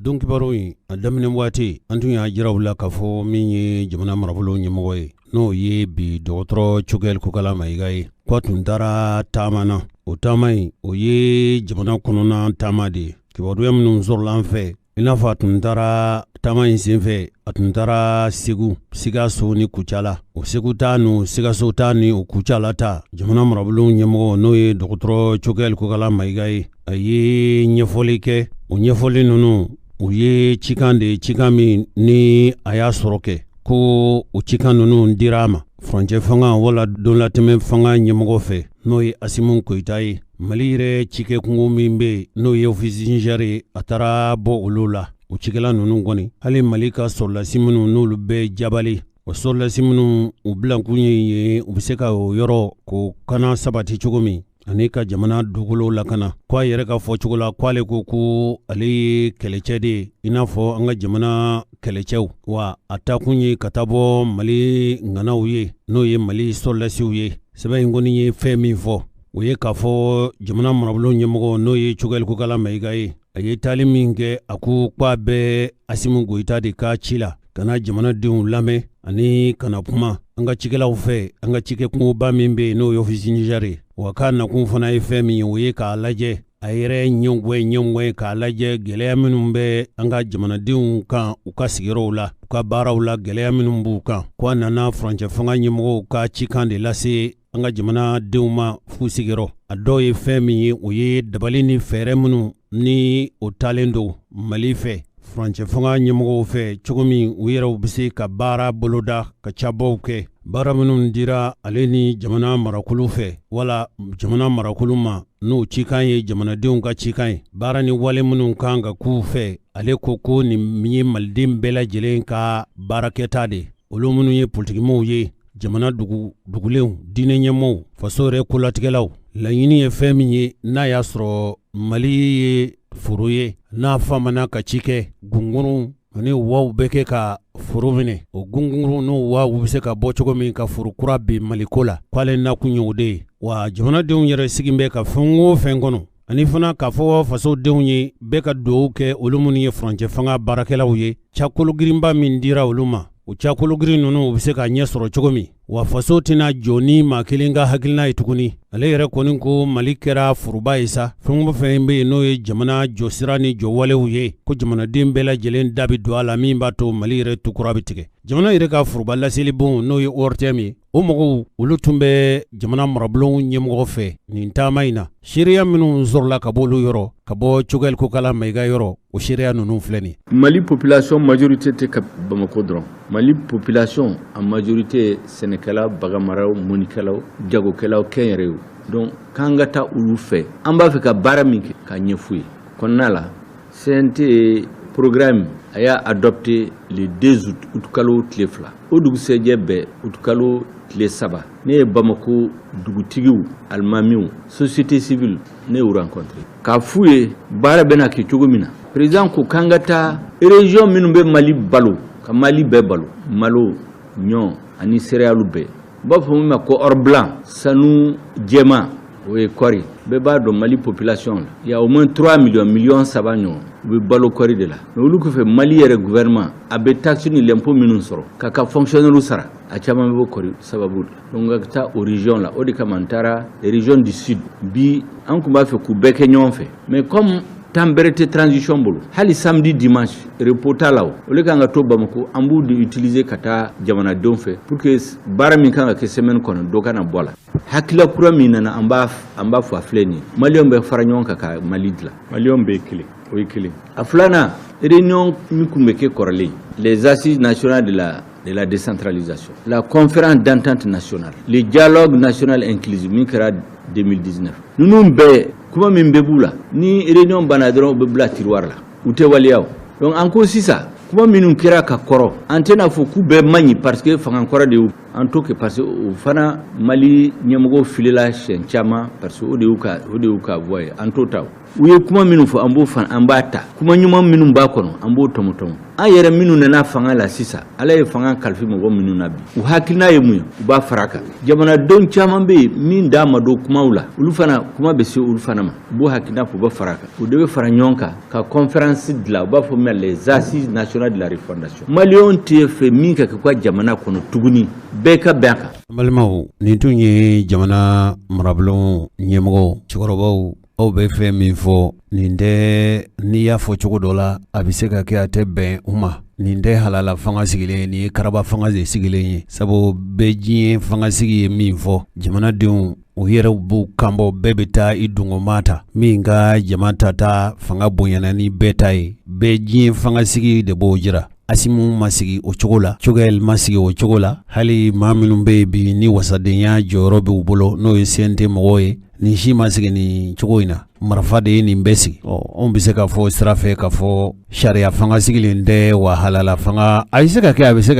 Don kibaru in a daminɛ waati an tun y'a jiraw la k'a fɔ min ye jamana marabolo ɲɛmɔgɔ ye n'o ye bi dɔgɔtɔrɔ Cogɛl Kokala Mayiga ye k'a tun taara taama na o taama in o ye jamana kɔnɔna taama de ye kibaruya minnu sɔrɔla an fɛ i n'a fɔ a tun taara taama in senfɛ a tun taara Segu Sikaso ni Kucala o Segu ta ni Sikaso ta ni o Kucala ta jamana marabolo ɲɛmɔgɔ n'o ye dɔgɔtɔrɔ Cogɛl Kokala Mayiga ye a ye ɲɛfɔli kɛ o ɲɛfɔli ninnu u ye cikan de cikan min ni a y'a sɔrɔ kɛ ko o cikan ninnu dira a ma furancɛ fanga wala donlatɛmɛ fanga ɲɛmɔgɔ fɛ n'o ye Asimu Koyita ye Mali yɛrɛ cikɛ kungo min bɛ n'o ye ofisi Niger ye a taara bɔ olu la o cikɛla ninnu kɔni hali Mali ka sɔrɔlasi minnu n'olu bɛ jabali o sɔrɔlasi minnu u bilankun ye u bɛ se ka o yɔrɔ k'o kana sabati cogo min ani ka jamana dugukolo lakana ko a yɛrɛ ka fɔ cogo la k'ale ko ale ye kɛlɛcɛ de ye i n'a fɔ an ka jamana kɛlɛcɛw wa a taakun ye ka taa bɔ Mali ŋanaw ye n'o ye Mali sɔrɔlasiw ye sɛbɛn in kɔni ye fɛn min fɔ o ye k'a fɔ jamana marabolo ɲɛmɔgɔ n'o ye Cogɛl Kokala Mayiga ye a ye taali min kɛ a ko k'a bɛ Asimu Goyita de ka ci la kana jamanadenw lamɛn ani kana kuma an ka cikɛlaw fɛ an ka cikɛ kungoba min bɛ yen n'o ye ofisi Niger ye wa k'a nakun fana ye fɛn min ye o ye k'a lajɛ a yɛrɛ ɲɛngwɛ k'a lajɛ gɛlɛya minnu bɛ an ka jamanadenw kan u ka sigiyɔrɔw la u ka baaraw la gɛlɛya minnu b'u kan ko a nana furancɛ fanga ɲɛmɔgɔw ka cikan de lase an ka jamanadenw ma fu sigiyɔrɔ a dɔw ye fɛn min ye o ye dabali ni fɛɛrɛ minnu ni o talen don Mali fɛ furancɛ fanga ɲɛmɔgɔw fɛ cogo min u yɛrɛw bɛ se ka baara boloda ka cabaw kɛ baara minnu dira ale ni jamana marakulu fɛ wala jamana marakulu ma n'o cikan ye jamanadenw ka cikan ye baara ni wale minnu kan ka k'u fɛ ale ko nin ye maliden bɛɛ lajɛlen ka baarakɛta de olu minnu ye politikimaw ye jamana dugulenw diinɛ ɲɛmɔgɔw faso yɛrɛ kolatigɛlaw laɲini ye fɛn min ye n'a y'a sɔrɔ Mali ye foro ye n'a famana ka ci kɛ gunguru ani waw bɛ kɛ ka foro minɛ o gunguru n'o waw bɛ se ka bɔ cogo min ka foro kura bin Maliko la k'ale nakun ye o de ye wa jamanadenw yɛrɛ sigin bɛ ka fɛn o fɛn kɔnɔ ani fana k'a fɔ fasodenw ye bɛɛ ka dugawu kɛ olu minnu ye furancɛ fanga baarakɛlaw ye cakolo girinba min dira olu ma o cakolo girin ninnu u bɛ se ka ɲɛ sɔrɔ cogo min wa faso tɛna jɔ ni maa kelen ka hakilina ye tuguni ale yɛrɛ kɔni ko Mali kɛra foroba ye sa fɛn o fɛn bɛ yen n'o ye jamana jɔsira ni jɔwalew ye ko jamanaden bɛɛ lajɛlen da bɛ don a la min b'a to Mali yɛrɛ tukura bɛ tigɛ jamana yɛrɛ ka foroba laseli bon n'o ye ORTM ye o mɔgɔw olu tun bɛ jamana marabolo ɲɛmɔgɔ fɛ nin taama in na seereya minnu sɔrɔla ka bɔ olu yɔrɔ ka bɔ Cogɛl Kokala Mayiga yɔrɔ o seereya ninnu filɛ nin Mali population majorité tɛ ka Bamako dɔrɔn Mali population en majorité sɛnɛkɛlaw baganmaraw mɔnikɛlaw jagokɛlaw kɛnyɛrɛw donc k'an ka taa olu fɛ an b'a fɛ ka baara min kɛ ka ɲɛf'u ye kɔnɔna la CNT programme a y'a adopté le 2 août kalo tile 2 o dugusɛjɛ bɛɛ août kalo tile 3 ne ye Bamako dugutigiw alimamiw société civile ne y'u rencontré k'a f'u ye baara bɛna kɛ cogo min na président ko k'an ka taa région minnu bɛ Mali balo ka Mali bɛɛ balo malo ɲɔ ani céréales bɛɛ u b'a fɔ min ma ko or blanc sanu jɛma o ye kɔri bɛɛ b'a dɔn Mali population la il y a au moins 3 millions saba ɲɔgɔn u bɛ balo kɔri de la mais olu kɔfɛ Mali yɛrɛ gouvernement a bɛ taxe ni l'impôt minnu sɔrɔ k'a fonctionnaire sara a caman bɛ bɔ kɔri sababu la donc ka taa o région la o de kama n taara région du sud bi an tun b'a fɛ k'u bɛɛ kɛ ɲɔgɔn fɛ mais comme temps bɛrɛ tɛ transition bolo hali samedi dimanche repos t'a la o le kan ka to Bamako an b'u de utiliser ka taa jamanadenw fɛ pour que baara min kan ka kɛ semaine kɔnɔ dɔ kana bɔ a la hakila kura min nana an b'a fɔ a filɛ nin ye maliyɛnw bɛ fara ɲɔgɔn kan ka Mali dilan maliyɛnw bɛ kelen o ye kelen a filanan réunion min tun bɛ kɛ kɔrɔlen les assises nationales de la décentralisation la conférence d'entente nationale le dialogue national inclusif min kɛra 2019 ninnu bɛɛ kuma min bɛ b'u la ni réunion banna dɔrɔn u bɛ bila tiroir la u tɛ waleya o donc an ko sisan kuma minnu kɛra ka kɔrɔ an tɛna fɔ k'u bɛɛ man ɲi parce que fanga kɔrɔ de y'u an to kɛ parce que o fana Mali ɲɛmɔgɔw filela siɲɛ caman parce que o de y'u ka voix ye an t'o ta u ye kuma minnu fɔ an b'a ta kuma ɲuman minnu b'a kɔnɔ an b'o tɔmɔtɔmɔ an yɛrɛ minnu nana fanga la sisan ala ye fanga kalifi mɔgɔ minnu na bi u hakilina ye mun ye u b'a fara a kan jamanadenw caman bɛ yen min d'a ma don kumaw la olu fana kuma bɛ se olu fana ma u b'o hakilina fɔ u bɛ fara a kan u de bɛ fara ɲɔgɔn kan ka conférence dilan u b'a fɔ min les assises nationales de la refondation maliyɛnw tɛ fɛ min ka kɛ u ka jamana kɔnɔ tuguni bɛɛ ka bɛn a kan. N balimaw nin tun ye jamana marabolo ɲɛmɔgɔw cɛkɔrɔbaw aw bɛ fɛn min fɔ nin tɛ n'i y'a fɔ cogo dɔ la a bɛ se ka kɛ a tɛ bɛn u ma nin tɛ halala fanga sigilen nin ye karaba fanga de sigilen ye sabu bɛɛ diɲɛ fanga sigi ye min fɔ jamanadenw u yɛrɛ b'u kanbɔ bɛɛ bɛ taa i dungomaa ta min ka jama ta fanga bonyana ni bɛɛ ta ye bɛɛ diɲɛ fanga sigi de b'o jira Asimu ma sigi o cogo la Cogel ma sigi o cogo la hali maa minnu bɛ bi ni wasadenya jɔyɔrɔ bɛ u bolo n'o ye CNT mɔgɔw ye nin si ma sigi nin cogo in na marifa de ye nin bɛɛ sigi anw bɛ se ka fɔ sira fɛ ka fɔ sariya fanga sigilen tɛ wa halala fanga a bɛ se ka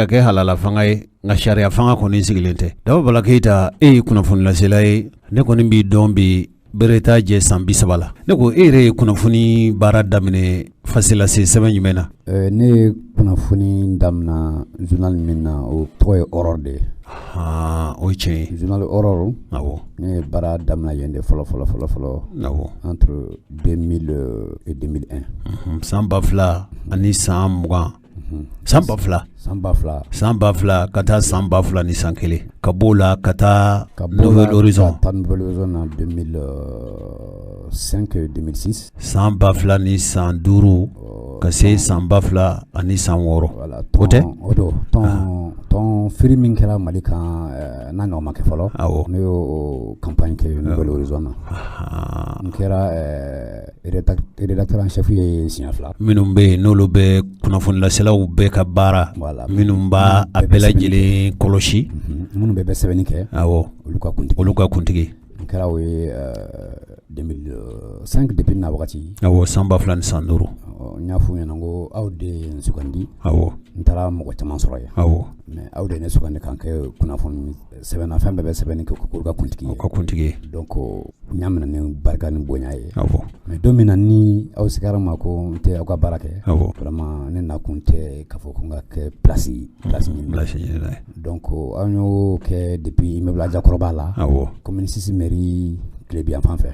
kɛ halala fanga ye nka sariya fanga kɔni sigilen tɛ Daba Bala Keyita e ye kunnafoni lasela ye ne kɔni b'i dɔn bi bere t'a jɛ san 30 la ne ko e yɛrɛ ye kunnafoni baara daminɛ fasila se sɛbɛn jumɛn na ne ye kunnafoni daminɛ journal min na o tɔgɔ ye Retour de o ye tiɲɛ ye journal Retour awɔ ne ye baara daminɛ yen de fɔlɔ awɔ entre 2000 et 2001 san 2000 ani san 20 san 2000 san 2000 ka taa san 2000 ni san 1 ka b'o la ka taa Nouvel Horizon na 2005 et 2006 san 2000 ni san 5 ka se san 2000 ani san 6 o tɛ ton firi min kɛra Mali kan n'a ɲɔgɔn ma kɛ fɔlɔ ne y'o campagne kɛ Nouvel Horizon na n kɛra rédacteur en chef ye siɲɛ 2 minnu bɛ yen n'olu bɛ kunnafonilaselaw bɛɛ ka baara minnu b'a a bɛɛ lajɛlen kɔlɔsi minnu bɛɛ bɛ sɛbɛnni kɛ olu ka kuntigi n kɛra o ye 2005 depuis na wagati san 2000 ni san 5 n y'a f'u ɲɛna ko aw de ye n sugandi n taara mɔgɔ caman sɔrɔ yen mais aw de ye ne sugandi kan kɛ kunnafoni sɛbɛnna fɛn bɛɛ bɛ sɛbɛnni kɛ k'olu ka kuntigi ye donc n y'a minɛ ni barika ni bonya ye mais don min na ni aw sigara ma ko n tɛ aw ka baara kɛ vraiment ne nakun tɛ k'a fɔ ko n ka kɛ place ɲini donc aw y'o kɛ depuis immeuble Ajakɔrɔba la commune 6 mairie tile bi yan fan fɛ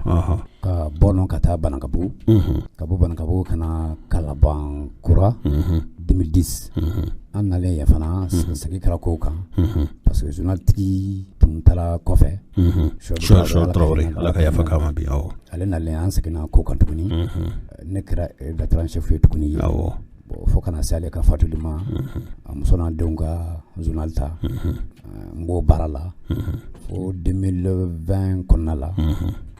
ka bɔ nɔ ka taa Banakabugu ka bɔ Banakabugu ka na Kalaban kura 2010 an nalen yen fana segi kɛra kow kan parce que journaltigi tun taara kɔfɛ Traoré ala ka yafa k'a ma bi ale nalen an seginna kow kan tuguni ne kɛra rédacteur en chef ye tuguni ye fo kana se ale ka fatuli ma a muso n'a denw ka journal ta n b'o baara la fo 2020 kɔnɔna la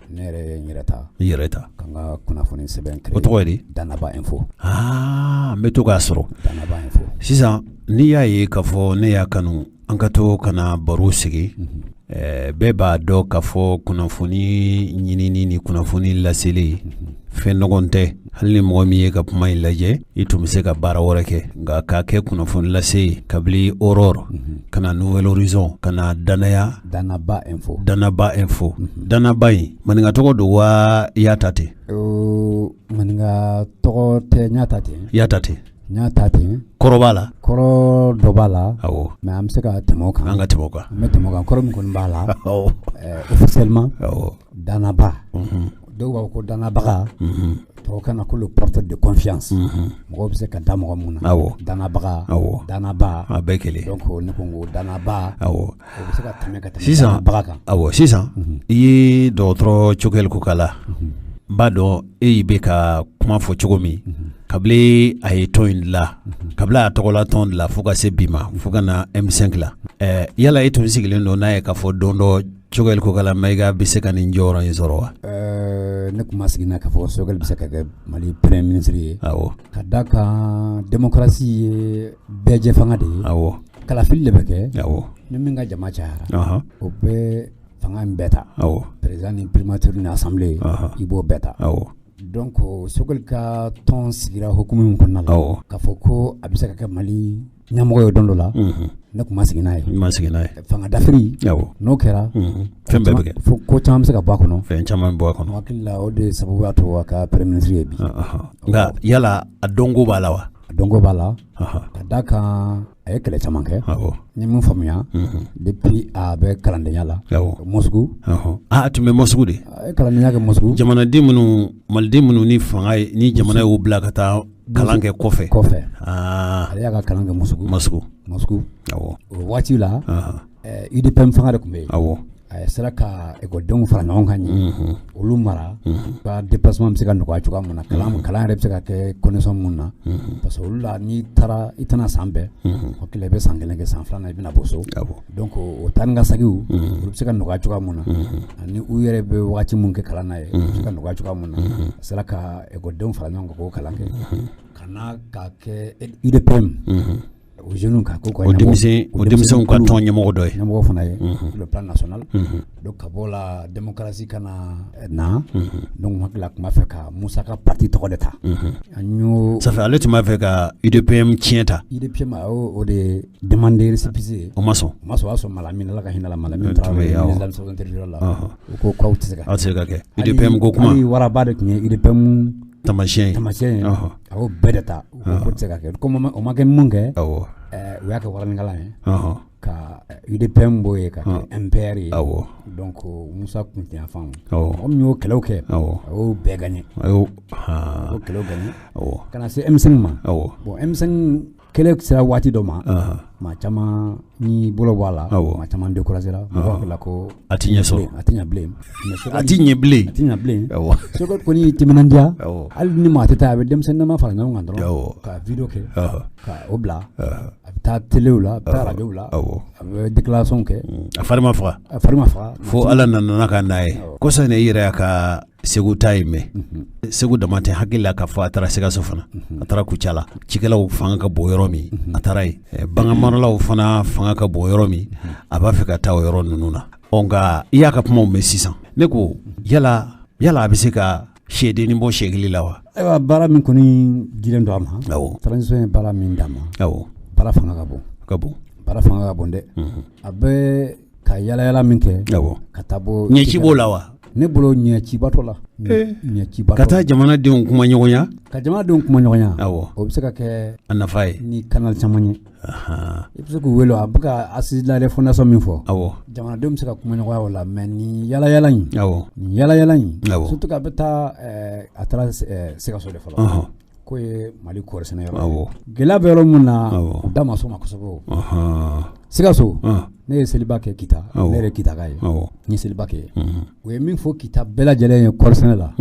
ne yɛrɛ ye n yɛrɛ ta ka n ka kunnafoni sɛbɛn créé o tɔgɔ ye di Danaba Info n bɛ to k'a sɔrɔ Danaba Info sisan n'i y'a ye k'a fɔ ne y'a kanu an ka to kana baro sigi bɛɛ b'a dɔn k'a fɔ kunnafoni ɲinini ni kunnafoni laseli fɛn nɔgɔn tɛ hali ni mɔgɔ min ye ka kuma in lajɛ i tun bɛ se ka baara wɛrɛ kɛ nka k'a kɛ kunnafoni lase kabili Retour ka na Nouvel Horizon ka na Danaba Info Danaba in maninka tɔgɔ don wa i y'a ta ten maninka tɔgɔ tɛ n y'a ta ten nya ta ten kɔrɔba la kɔrɔ dɔ b'a la awɔ mais an bɛ se ka tɛmɛ o kan an ka tɛmɛ o kan an bɛ tɛmɛ o kan kɔrɔ min kɔni b'a la awɔ officiellement awɔ danaba dɔw b'a fɔ ko danabaga tubabukan na ko le porteur de confiance mɔgɔw bɛ se ka da mɔgɔ mun na awɔ danabaga awɔ danaba a bɛɛ kelen donc ne ko n ko danaba awɔ o bɛ se ka tɛmɛ ka tɛmɛ sisan danabaga kan awɔ sisan i ye dɔgɔtɔrɔ Cogɛl ko kala n b'a dɔn e bɛ ka kuma fɔ cogo min kabili a ye tɔn in dilan kabila a tɔgɔla tɔn dilan fo ka se bi ma fo ka na M5 la yala e tun sigilen don n'a ye ka fɔ don dɔ Cogɛl ko kala Mayiga bɛ se ka nin jɔyɔrɔ in sɔrɔ wa ne kuma sigina k'a fɔ Cogɛl bɛ se ka kɛ Mali premier ministre ye awɔ ka da kan démocratie ye bɛɛ jɛ fanga de ye awɔ kalafili de bɛ kɛ awɔ ni min ka jama cayara o bɛ fanga in bɛɛ ta awɔ président ni primature ni assemblée i b'o bɛɛ ta awɔ donc Cogɛl ka tɔn sigira hukumu min kɔnɔna la k'a fɔ ko a bɛ se ka kɛ Mali ɲɛmɔgɔ ye don dɔ la ne kuma sigi n'a ye fanga dafiri n'o kɛra fɛn bɛɛ bɛ kɛ fo ko caman bɛ se ka bɔ a kɔnɔ fɛn caman bɔ a kɔnɔ hakili la o de sababu y'a to a ka premier ministre ye bi nka yala a dɔnko b'a la wa a dɔnko b'a la ka da kan a ye kɛlɛ caman kɛ n ye min faamuya depuis a bɛ kalandenya la Moscou a tun bɛ Moscou de a ye kalandenya kɛ Moscou jamanaden minnu maliden minnu ni fanga ni jamana y'u bila ka taa kalan kɛ kɔfɛ ale y'a ka kalan kɛ Moscou awɔ o waati la UDPM fanga de tun bɛ yen awɔ a sera ka ekɔlidenw fara ɲɔgɔn kan ɲɛ olu mara ka déplacement bɛ se ka nɔgɔya cogoya min na kalan yɛrɛ bɛ se ka kɛ condition mun na parce que olu la n'i taara i tɛna san bɛɛ hakili i bɛ san kelen kɛ san filanan i bɛna bɔ so donc o taa ni ka seginw olu bɛ se ka nɔgɔya cogoya mun na ani u yɛrɛ bɛ waati mun kɛ kalan na ye u bɛ se ka nɔgɔya cogoya mun na a sera ka ekɔlidenw fara ɲɔgɔn kan k'o kalan kɛ ka na ka kɛ UDPM o jeunes kan ko o denmisɛnw ka tɔn ɲɛmɔgɔ dɔ ye ɲɛmɔgɔ fana ye le plan national donc ka bɔ la démocratie kana na donc hakila tun b'a fɛ ka Musa ka parti tɔgɔ de ta an y'o ça fait ale tun b'a fɛ ka UDPM tiɲɛ ta UDPM a y'o de demander récépissé o ma sɔn o y'a sɔrɔ Malamine Ala ka hinɛ la Malamine Traoré ministre intérieur la o ko k'aw tɛ se ka kɛ UDPM ko kuma hali waraba de tun ye UDPM tamasiyɛn a y'o bɛɛ de ta o ko tɛ se ka kɛ comme o ma kɛ mun kɛ u y'a kɛ waranikala ye ka UDPM b'o ye ka kɛ MPR ye donc Musa tun tɛ yan fan mɔgɔ min y'o kɛlɛw kɛ a y'o bɛɛ gagné a y'o kɛlɛw gagné ka na se M5 ma bon M5 kɛlɛ sera waati dɔ ma maa caman ni bolo bɔ a la maa caman découragé la mɔgɔ hakilila ko a tɛ ɲɛ sɔrɔ a tɛ ɲɛ bilen a tɛ ɲɛ bilen Cogɛl kɔni y'i timinandiya hali ni maa tɛ taa a bɛ denmisɛnnin dama fara ɲɔgɔn kan dɔrɔn ka video kɛ ka o bila a bɛ taa téléw la a bɛ taa radiow la a bɛ déclaration kɛ a fari ma faga fo Ala nana ka n'a ye kɔsa ne yɛrɛ y'a ka Segu ta ye mɛn Segu dama tɛ hakili la k'a fɔ a taara Sikaso fana a taara Kucala cikɛlaw fanga ka bon yɔrɔ min a taara yen baganmaralaw fana fanga ka bon yɔrɔ min a b'a fɛ ka taa o yɔrɔ ninnu na nka i y'a ka kumaw mɛn sisan ne ko yala a bɛ se ka sɛdennin bɔ sɛgili la wa ayiwa baara min kɔni dilen don a ma transition ye baara min d'a ma baara fanga ka bon baara fanga ka bon dɛ a bɛ ka yalayala min kɛ ka taa bɔ ɲɛci b'o la wa ne bolo ɲɛciba t'o la ka taa jamanadenw kuma ɲɔgɔnya o bɛ se ka kɛ a nafa ye ni canal caman ye i bɛ se k'u wele a bɛ ka assise de la fondation min fɔ jamanadenw bɛ se ka kuma ɲɔgɔnya o la mais nin yalayala in surtout a bɛ taa a taara Sikaso de fɔlɔ k'o ye Mali kɔɔri sɛnɛ yɔrɔ gɛlɛya bɛ yɔrɔ min na u da ma s'o ma kosɛbɛ Sikaso ne ye seliba kɛ Kita ne yɛrɛ Kitaka ye n ye seliba kɛ u ye min fɔ Kita bɛɛ lajɛlen ye kɔɔri sɛnɛ la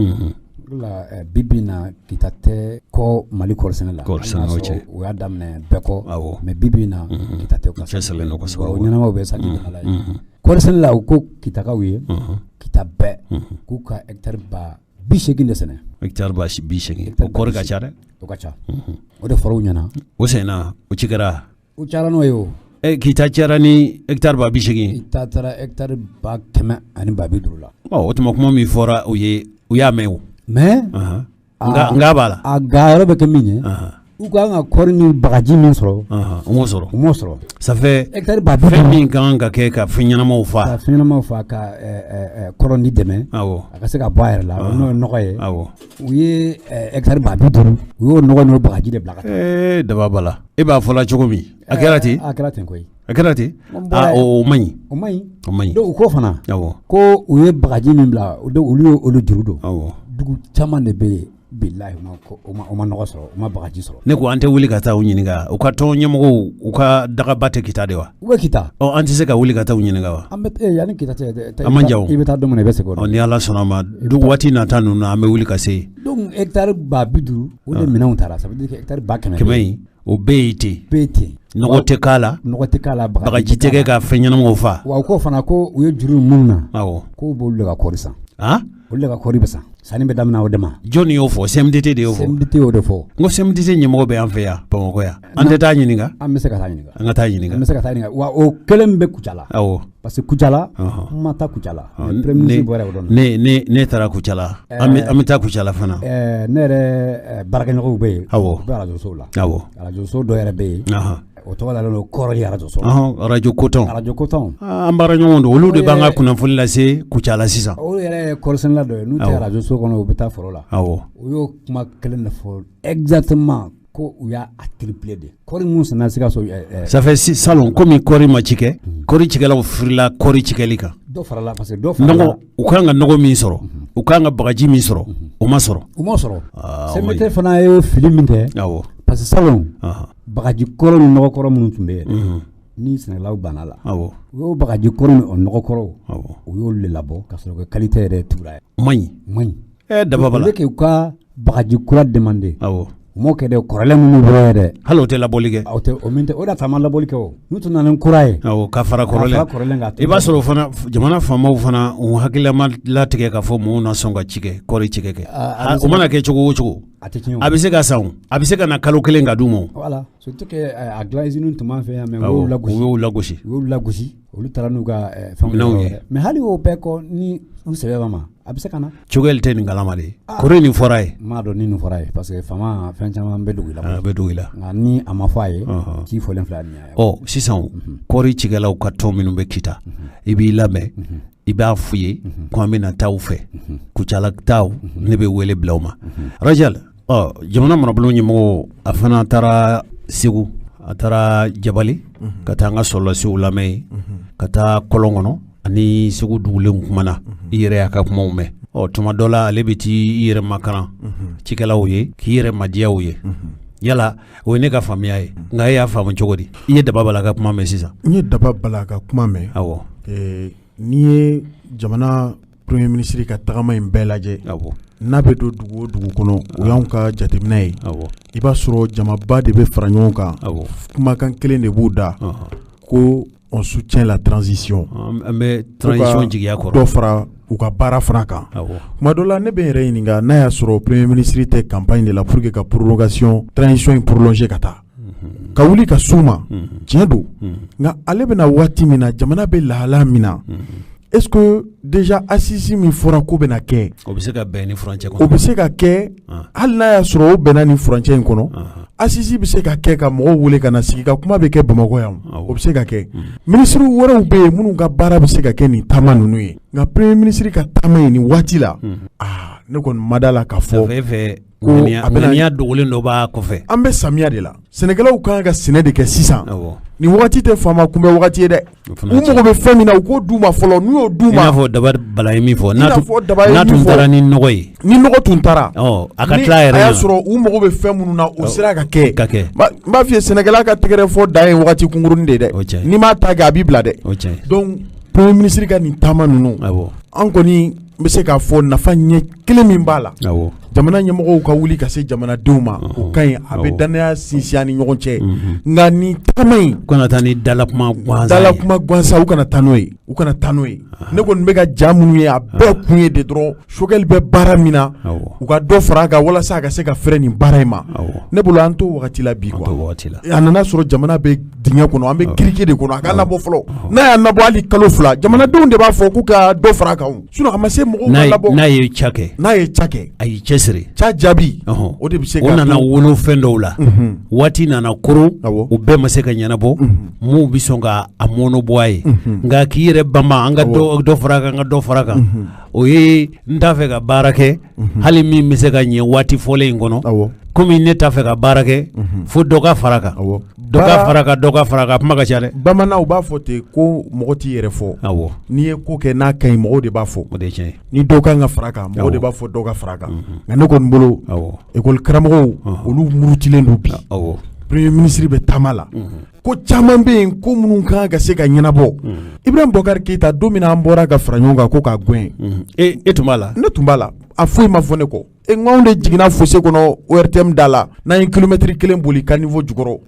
bibi na Kita tɛ kɔ Mali kɔɔri sɛnɛ la u y'a daminɛ bɛɛ kɔ mais bibi na Kita tɛ o ɲɛnamaw bɛ sa Ala ye kɔɔri sɛnɛ la u ko Kitakaw ye Kita bɛɛ k'u ka hectare 80 de sɛnɛ hectare 80 o kɔɔri ka ca dɛ o ka ca o de fɔra u ɲɛna o sɛnɛna o ci kɛra u cayara n'o ye o Kita cayara ni hectare 80 Kita taara hectare 150 la o tuma kuma min fɔra u y'a mɛn o mais nga b'a la a ga yɔrɔ bɛ kɛ min ye u ka kan ka kɔri ni bagaji min sɔrɔ o m'o sɔrɔ u m'o sɔrɔ ça fait hectare ba bi fɛn min kan ka kɛ ka fɛn ɲɛnamaw fa ka fɛn ɲɛnamaw fa ka kɔrɔni dɛmɛ a ka se ka bɔ a yɛrɛ la n'o ye nɔgɔ ye u ye hectare ba bi duuru u y'o nɔgɔ n'o bagaji de bila ka taa daba bala e b'a fɔla cogo min a kɛra ten koyi a kɛra ten o man ɲi donc u ko fana ko u ye bagaji min bila olu ye olu juru don dugu caman de bɛ yen bilahi o ma nɔgɔ sɔrɔ o ma bagaji sɔrɔ ne ko an tɛ wuli ka taa u ɲininka u ka tɔn ɲɛmɔgɔw u ka dagaba tɛ kita de wa u bɛ kita an tɛ se ka wuli ka taa u ɲininka wa an bɛ yanni kita cɛ an man jan i bɛ taa don min na i bɛ segin o la ni Ala sɔnna ma waati nata ninnu na an bɛ wuli ka se yen donc hectare ba 50 o de minɛnw taara ça veut dire que hectare ba 100 in o bɛɛ ye ten nɔgɔ tɛ k'a la bagaji tɛ kɛ ka fɛn ɲɛnamaw fa wa u ko fana ko u ye juru minnu na ko b'olu de ka kɔri san olu de ka kɔri bɛ san sanni bɛ daminɛ o de ma jɔnni y'o fɔ CMDT de y'o fɔ CMDT y'o de fɔ n ko CMDT ɲɛmɔgɔ bɛ an fɛ yan Bamakɔ yan an tɛ taa ɲininka an bɛ se ka taa ɲininka an ka taa ɲininka an bɛ se ka taa ɲininka wa o kelen bɛ Kucala parce que Kucala n ma taa Kucala premier ministre bɔra o dɔn ne taara Kucala an bɛ taa Kucala fana ne yɛrɛ baarakɛɲɔgɔnw bɛ yen u bɛ arajo sow la arajo so dɔ yɛrɛ bɛ yen o tɔgɔ la n'o kɔrɔli arajo so arajo kotɔn an baaraɲɔgɔnw don olu de b'an ka kunnafoni lase Kucala sisan olu yɛrɛ ye kɔrisɛnɛla dɔ ye n'u tɛ arajo so kɔnɔ u bɛ taa foro la u y'o kuma kelen de fɔ exactement ko u y'a triplé de kɔri mun sɛnɛ Sikaso ça fait salon komi kɔri ma ci kɛ kɔri cikɛlaw firila kɔri cikɛli kan dɔ farala parce que dɔ farala u kan ka nɔgɔ min sɔrɔ u kan ka bagaji min sɔrɔ u ma sɔrɔ CMDT fana ye fili min kɛ parce que salon bagaji kɔrɔ ni nɔgɔ kɔrɔ minnu tun bɛ yen ni sɛnɛkɛlaw banna la u y'o bagaji kɔrɔ ni o nɔgɔ kɔrɔ u y'olu de labɔ ka sɔrɔ ka qualité yɛrɛ tugura ye man ɲi daba bala u ka bagaji kura demander u m'o kɛ dɛ kɔrɔlen minnu bɔra ye dɛ hali o tɛ labɔli kɛ o da taama labɔli kɛ o n'u tun nana ni kura ye ka fara kɔrɔlen i b'a sɔrɔ fana jamana faamaw fana u hakilila ma latigɛ ka fɔ mɔgɔw na sɔn ka kɔri cikɛ kɛ o mana kɛ cogo o cogo a bɛ se ka san a bɛ se ka na kalo kelen ka d'u ma voilà surtout que a dilan usine tun b'an fɛ yan mais u y'u lagosi olu taara n'u ka fɛnw ye mais hali o bɛɛ kɔ ni u sɛbɛn ma a bɛ se ka na cogoyali tɛ nin kalama de kɔri nin fɔra ye m'a dɔn ni nin fɔra ye parce que faama fɛn caman bɛ dogo i la nka ni a ma fɔ a ye k'i fɔlen filɛ nin ye sisan kɔri cikɛlaw ka tɔn minnu bɛ kita i b'i labɛn i b'a f'u ye ko an bɛna taa u fɛ Kucala taw ne bɛ wele bila u ma Rajal jamana marabolo ɲɛmɔgɔ a fana taara Segu a taara Jabali ka taa an ka sɔrɔlasiw lamɛn yen ka taa kɔlɔn kɔnɔ ani Segu dugulenw kumana i yɛrɛ y'a ka kumaw mɛn tuma dɔ la ale bɛ t'i yɛrɛ makaran cikɛlaw ye k'i yɛrɛ madiyaw ye yala o ye ne ka faamuya ye nka e y'a faamu cogo di i ye Daba Bala ka kuma mɛn sisan n ye Daba Bala ka kuma mɛn n'i ye jamana premier ministre ka tagama in bɛɛ lajɛ n'a bɛ don dugu o dugu kɔnɔ o y'anw ka jateminɛ ye i b'a sɔrɔ jamaba de bɛ fara ɲɔgɔn kan kumakan kelen de b'u da ko on soutient la transition an bɛ transition jigiya kɔrɔ dɔ fara u ka baara fana kan kuma dɔ la ne bɛ n yɛrɛ ɲininka n'a y'a sɔrɔ premier ministre tɛ campagne de la pour que ka prolongation transition in prolonger ka taa ka wuli ka s'u ma tiɲɛ don nka ale bɛna waati min na jamana bɛ lahala min na est-ce que déjà assise min fɔra ko bɛna kɛ o bɛ se ka bɛn ni furancɛ kɔnɔ o bɛ se ka kɛ hali n'a y'a sɔrɔ o bɛnna ni furancɛ in kɔnɔ assise bɛ se ka kɛ ka mɔgɔw wele ka na sigi ka kuma bɛ kɛ Bamakɔ yan o bɛ se ka kɛ ministre wɛrɛw bɛ yen minnu ka baara bɛ se ka kɛ nin taama ninnu ye nka premier ministre ka taama ye nin waati la ne kɔni ma d'a la ka fɔ ŋaniya dogolen dɔ b'a kɔfɛ an bɛ samiya de la sɛnɛkɛlaw kan ka sɛnɛ de kɛ sisan nin wagati tɛ faama kunbɛ wagati ye dɛ u mago bɛ fɛn min na u k'o d'u ma fɔlɔ n'u y'o d'u ma i n'a fɔ Daba Bala ye min fɔ n'a tun taara ni nɔgɔ ye ni nɔgɔ tun taara a ka tila yɛrɛ a y'a sɔrɔ u mago bɛ fɛn minnu na o sera ka kɛ n b'a f'i ye sɛnɛkɛla ka tɛgɛrɛ fɔ da ye wagati kunkurunin de ye dɛ n'i m'a ta kɛ a b'i bila dɛ donc premier ministre ka nin taama ninnu an kɔni bɛ se k'a fɔ nafa ɲɛ kelen min b'a la jamana ɲɛmɔgɔw ka wuli ka se jamanadenw ma o ka ɲi a bɛ danaya sinsin ani ɲɔgɔn cɛ nka nin taama in u kana taa ni dalakuma gansan u kana taa n'o ye ne kɔni bɛ ka ja minnu ye a bɛɛ kun ye de dɔrɔn Choguel bɛ baara min na u ka dɔ fara a kan walasa a ka se ka fɛrɛ nin baara in ma ne bolo an t'o wagati la bi quoi a nana sɔrɔ jamana bɛ dingɛ kɔnɔ an bɛ kirike de kɔnɔ a ka labɔ fɔlɔ n'a y'a labɔ hali kalo 2 jamanadenw de b'a fɔ k'u ka dɔ fara a kan sinon a ma se mɔgɔw ka labɔ n'a ye ca kɛ a y'i cɛsiri misiri ca jaabi o de bɛ se ka o nana wolo fɛn dɔw la waati nana koron o bɛɛ ma se ka ɲɛnabɔ mun bi sɔn ka a mɔnɔ bɔ a ye nka k'i yɛrɛ bama an ka dɔ fara kan an ka dɔ fara kan o ye n t'a fɛ ka baara kɛ hali min bɛ se ka ɲɛ waati fɔlen in kɔnɔ komi ne t'a fɛ ka baara kɛ fo dɔ ka fara kan dɔ ka fara kan kuma ka ca dɛ. Bamananw b'a fɔ ten ko mɔgɔ t'i yɛrɛ fɔ n'i ye ko kɛ n'a ka ɲi mɔgɔw de b'a fɔ o de tiɲɛ ni dɔ kan ka fara kan mɔgɔw de b'a fɔ dɔ ka fara kan nka ne kɔni bolo école karamɔgɔw olu murutilen don bi premier ministre bɛ taama la ko caman bɛ yen ko minnu kan ka se ka ɲɛnabɔ Ibrahim Boubacar Keita don min an bɔra ka fara ɲɔgɔn kan ko k'a gɛn e tun b'a la ne tun b'a la a foyi ma fɔ ne kɔ nkanw de jiginna fossé kɔnɔ ORTM da la n'an ye kilomètre 1 boli ka niveau jukɔrɔ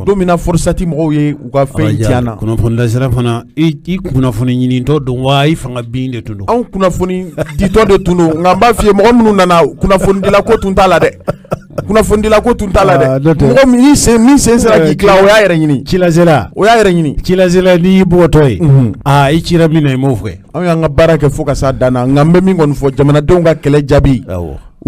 don min na Forsati mɔgɔw ye u ka fɛn tiɲɛna kunnafoni sira fana i kunnafoni ɲinitɔ don wa i fanga bin de tun don anw kunnafoni ditɔ de tun don nka n b'a f'i ye mɔgɔ minnu nana kunnafoni dila ko tun t'a la dɛ kunnafoni dila ko tun t'a la dɛ mɔgɔ min sen sera k'i tila o y'a yɛrɛ ɲini cilazela o y'a yɛrɛ ɲini cilazela n'i bɔtɔ ye i cira min na i m'o fɛ anw y'an ka baara kɛ fo ka s'a dan na nka n bɛ min kɔni fɔ jamanadenw ka kɛlɛ jaabi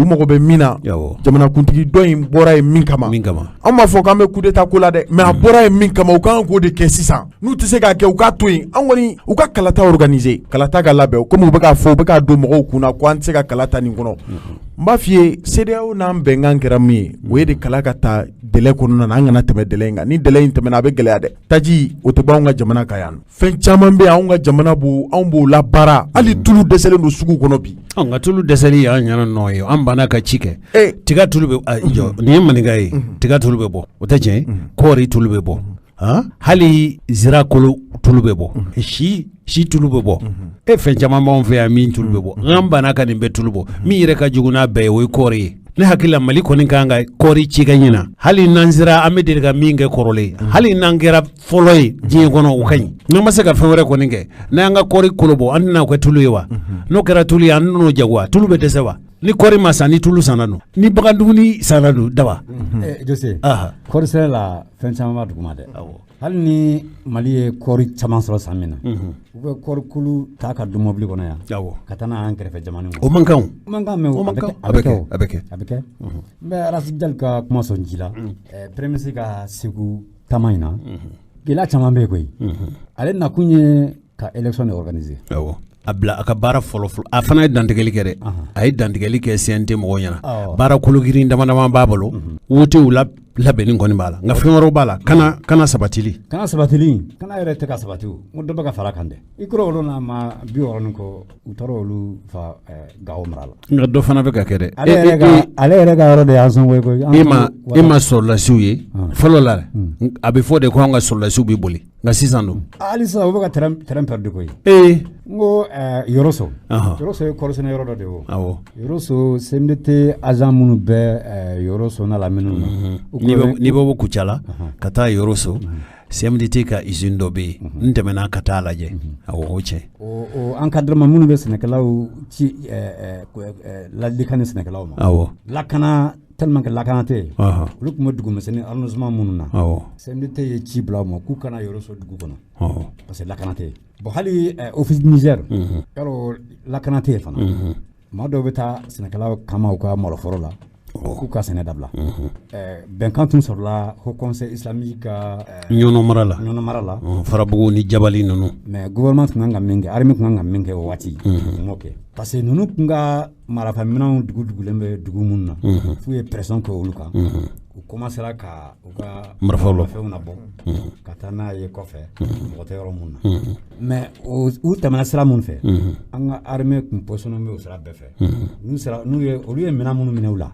u mago bɛ min na jamanakuntigi dɔ in bɔra ye min kama anw m'a fɔ k'an bɛ coup d'état ko la dɛ mais a bɔra ye min kama u kan k'o de kɛ sisan n'u tɛ se k'a kɛ u k'a to yen an kɔni u ka kalata organiser kalata ka labɛn komi u bɛ k'a fɔ u bɛ k'a don mɔgɔw kunna ko an tɛ se ka kalata nin kɔnɔ n b'a f'i ye CEDEAO n'an bɛnkan kɛra min ye o ye de kala ka ta délai kɔnɔna na an kana tɛmɛ délai in kan ni délai in tɛmɛna a bɛ gɛlɛya dɛ taji o tɛ bɔ anw ka jamana kan yan fɛn caman bɛ anw ka jamana anw b'o labaara hali tulu dɛsɛlen don sugu kɔnɔ bi nka tulu dɛsɛli y'an ɲɛna nɔ ye an banna ka ci kɛ tiga tulu bɛ jɔ nin ye maninka ye tiga tulu bɛ bɔ o tɛ tiɲɛ kɔɔri tulu bɛ bɔ hali zira kolo tulu bɛ bɔ si tulu bɛ bɔ fɛn caman b'anw fɛ yan min tulu bɛ bɔ an banna ka nin bɛɛ tulu bɔ min yɛrɛ ka jugu n'a bɛɛ ye o ye kɔɔri ye ne hakili la Mali kɔni kan ka kɔɔri ci ka ɲina hali n'an sera an bɛ deli ka min kɛ kɔrɔlen hali n'an kɛra fɔlɔ ye diɲɛ kɔnɔ o ka ɲi n'an ma se ka fɛn wɛrɛ kɔni kɛ n'an ka kɔɔri kolo bɔ an tɛna o kɛ tulu ye wa n'o kɛra tulu ye an n'o jagoya tulu bɛ dɛsɛ wa ni kɔɔri ma san ni tulu sanna don ni bagan dumuni sanna don daba Diossé kɔɔri sɛnɛ la fɛn caman b'a duguma dɛ hali ni Mali ye kɔɔri caman sɔrɔ san min na u bɛ kɔɔri kulu ta ka don mobili kɔnɔ yan ka taa n'an kɛrɛfɛ jamana o man kan mais a bɛ kɛ n bɛ Arasi Jali ka kuma sɔn ji la premier ministre ka Segu taama in na gɛlɛya caman bɛ yen koyi ale nakun ye ka élection de organiser a bila a ka baara fɔlɔ a fana ye dantigɛli kɛ dɛ a ye dantigɛli kɛ CNT mɔgɔw ɲɛna baara kologirin dama dama b'a bolo wotew labɛnni kɔni b'a la nka fɛn wɛrɛw b'a la kana sabatili kana yɛrɛ tɛ ka sabati o n ko dɔ bɛ ka fara kan dɛ i kɔrɔ olu n'a ma 60 kɔ u taara olu fa Gawo mara la nka dɔ fana bɛ ka kɛ dɛ ale yɛrɛ ka yɔrɔ de y'an sɔn koyi e ma sɔrɔlasiw ye fɔlɔ la a bɛ fɔ de ko an ka sɔrɔlasiw bɛ boli nka sisan don hali sisan u bɛ ka terrain perdu koyi n ko Yoroso ye kɔrɔsɛnɛ yɔrɔ dɔ de ye Yoroso CMDT agent minnu bɛ Yoroso n'a la minnu na n'i bɛ bɔ Kucala ka taa Yoroso CMDT ka usine dɔ bɛ yen n tɛmɛna ka taa lajɛ o cɛ o encadrement minnu bɛ sɛnɛkɛlaw ci ladilikan ni sɛnɛkɛlaw ma lakana tellement que lakana tɛ yen olu tun bɛ dugumisɛnnin arrondissement minnu na CMDT ye ci bila u ma k'u kana Yoroso dugu kɔnɔ parce que lakana tɛ yen bon hali office Niger yɔrɔ lakana tɛ yen fana maa dɔw bɛ taa sɛnɛkɛlaw kama u ka maloforo la k'u ka sɛnɛ dabila bɛnkan tun sɔrɔla Haut Conseil islamique ka ɲɔnɔ mara la Farabugu ni Jabali ninnu mais gouvernement tun kan ka min kɛ armée tun kan ka min kɛ o waati u m'o kɛ parce que ninnu tun ka marafɛnminɛnw dugulen bɛ dugu minnu na f'u ye pression kɛ olu kan u commencera ka u ka marafɛnw labɔ ka taa n'a ye kɔfɛ mɔgɔ tɛ yɔrɔ minnu na mais u tɛmɛna sira minnu fɛ an ka armée tun positionné bɛ o sira bɛɛ fɛ olu ye minɛn minnu minɛ u la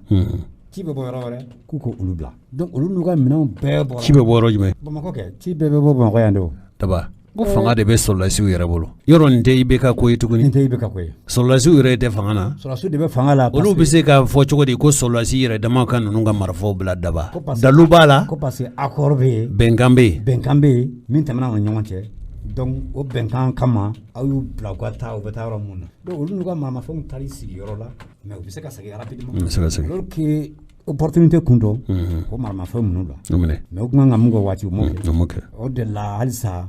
ci bɛ bɔ yɔrɔ wɛrɛ k'u ko olu bila donc olu n'u ka minɛnw bɛɛ bɔra ci bɛ bɔ yɔrɔ jumɛn Bamakɔ kɛ ci bɛɛ bɛ bɔ Bamakɔ yan de o daba ko fanga de bɛ sɔrɔlasiw yɛrɛ bolo yɔrɔ nin tɛ IBK ko ye tuguni sɔrɔlasiw yɛrɛ tɛ fanga na sɔrɔlasiw de bɛ fanga la olu bɛ se ka fɔ cogo di ko sɔrɔlasi yɛrɛ dama ka ninnu ka marifaw bila daba dalu b'a la ko parce que accord bɛ yen bɛnkan bɛ yen min tɛmɛna u ni ɲɔgɔn cɛ donc o bɛnkan kama aw y'u bila u ka taa u bɛ taa yɔrɔ mun na donc olu n'u ka maramafɛnw taar'i sigi yɔrɔ la mais u bɛ se ka segin rapidement alors que opportunité kun dɔ ko maramafɛn minnu la mais u kun kan ka mun kɛ waati u m'o kɛ o de la halisa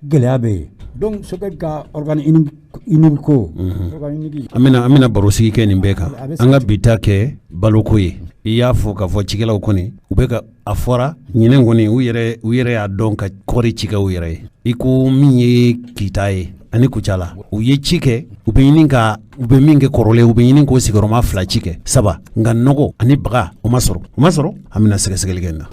gɛlɛya bɛ yen donc sokɛ ka iniko amina barosigi kɛ nin bɛɛ kan an ka bita kɛ baloko ye i y'a fɔ k'a fɔ cikɛlaw kɔni u bɛ ka a fɔra ɲinɛ kɔni u yɛrɛ y'a dɔn ka kɔri cikɛ u yɛrɛ ye i ko min ye kita ye ani kucala u ye ci kɛ u bɛ min kɛ kɔrɔlen u bɛ ɲini k'o sigiyɔrɔma 2 ci kɛ 3 nka nɔgɔ ani baga o ma sɔrɔ an bɛna sɛgɛsɛgɛli kɛ nin na.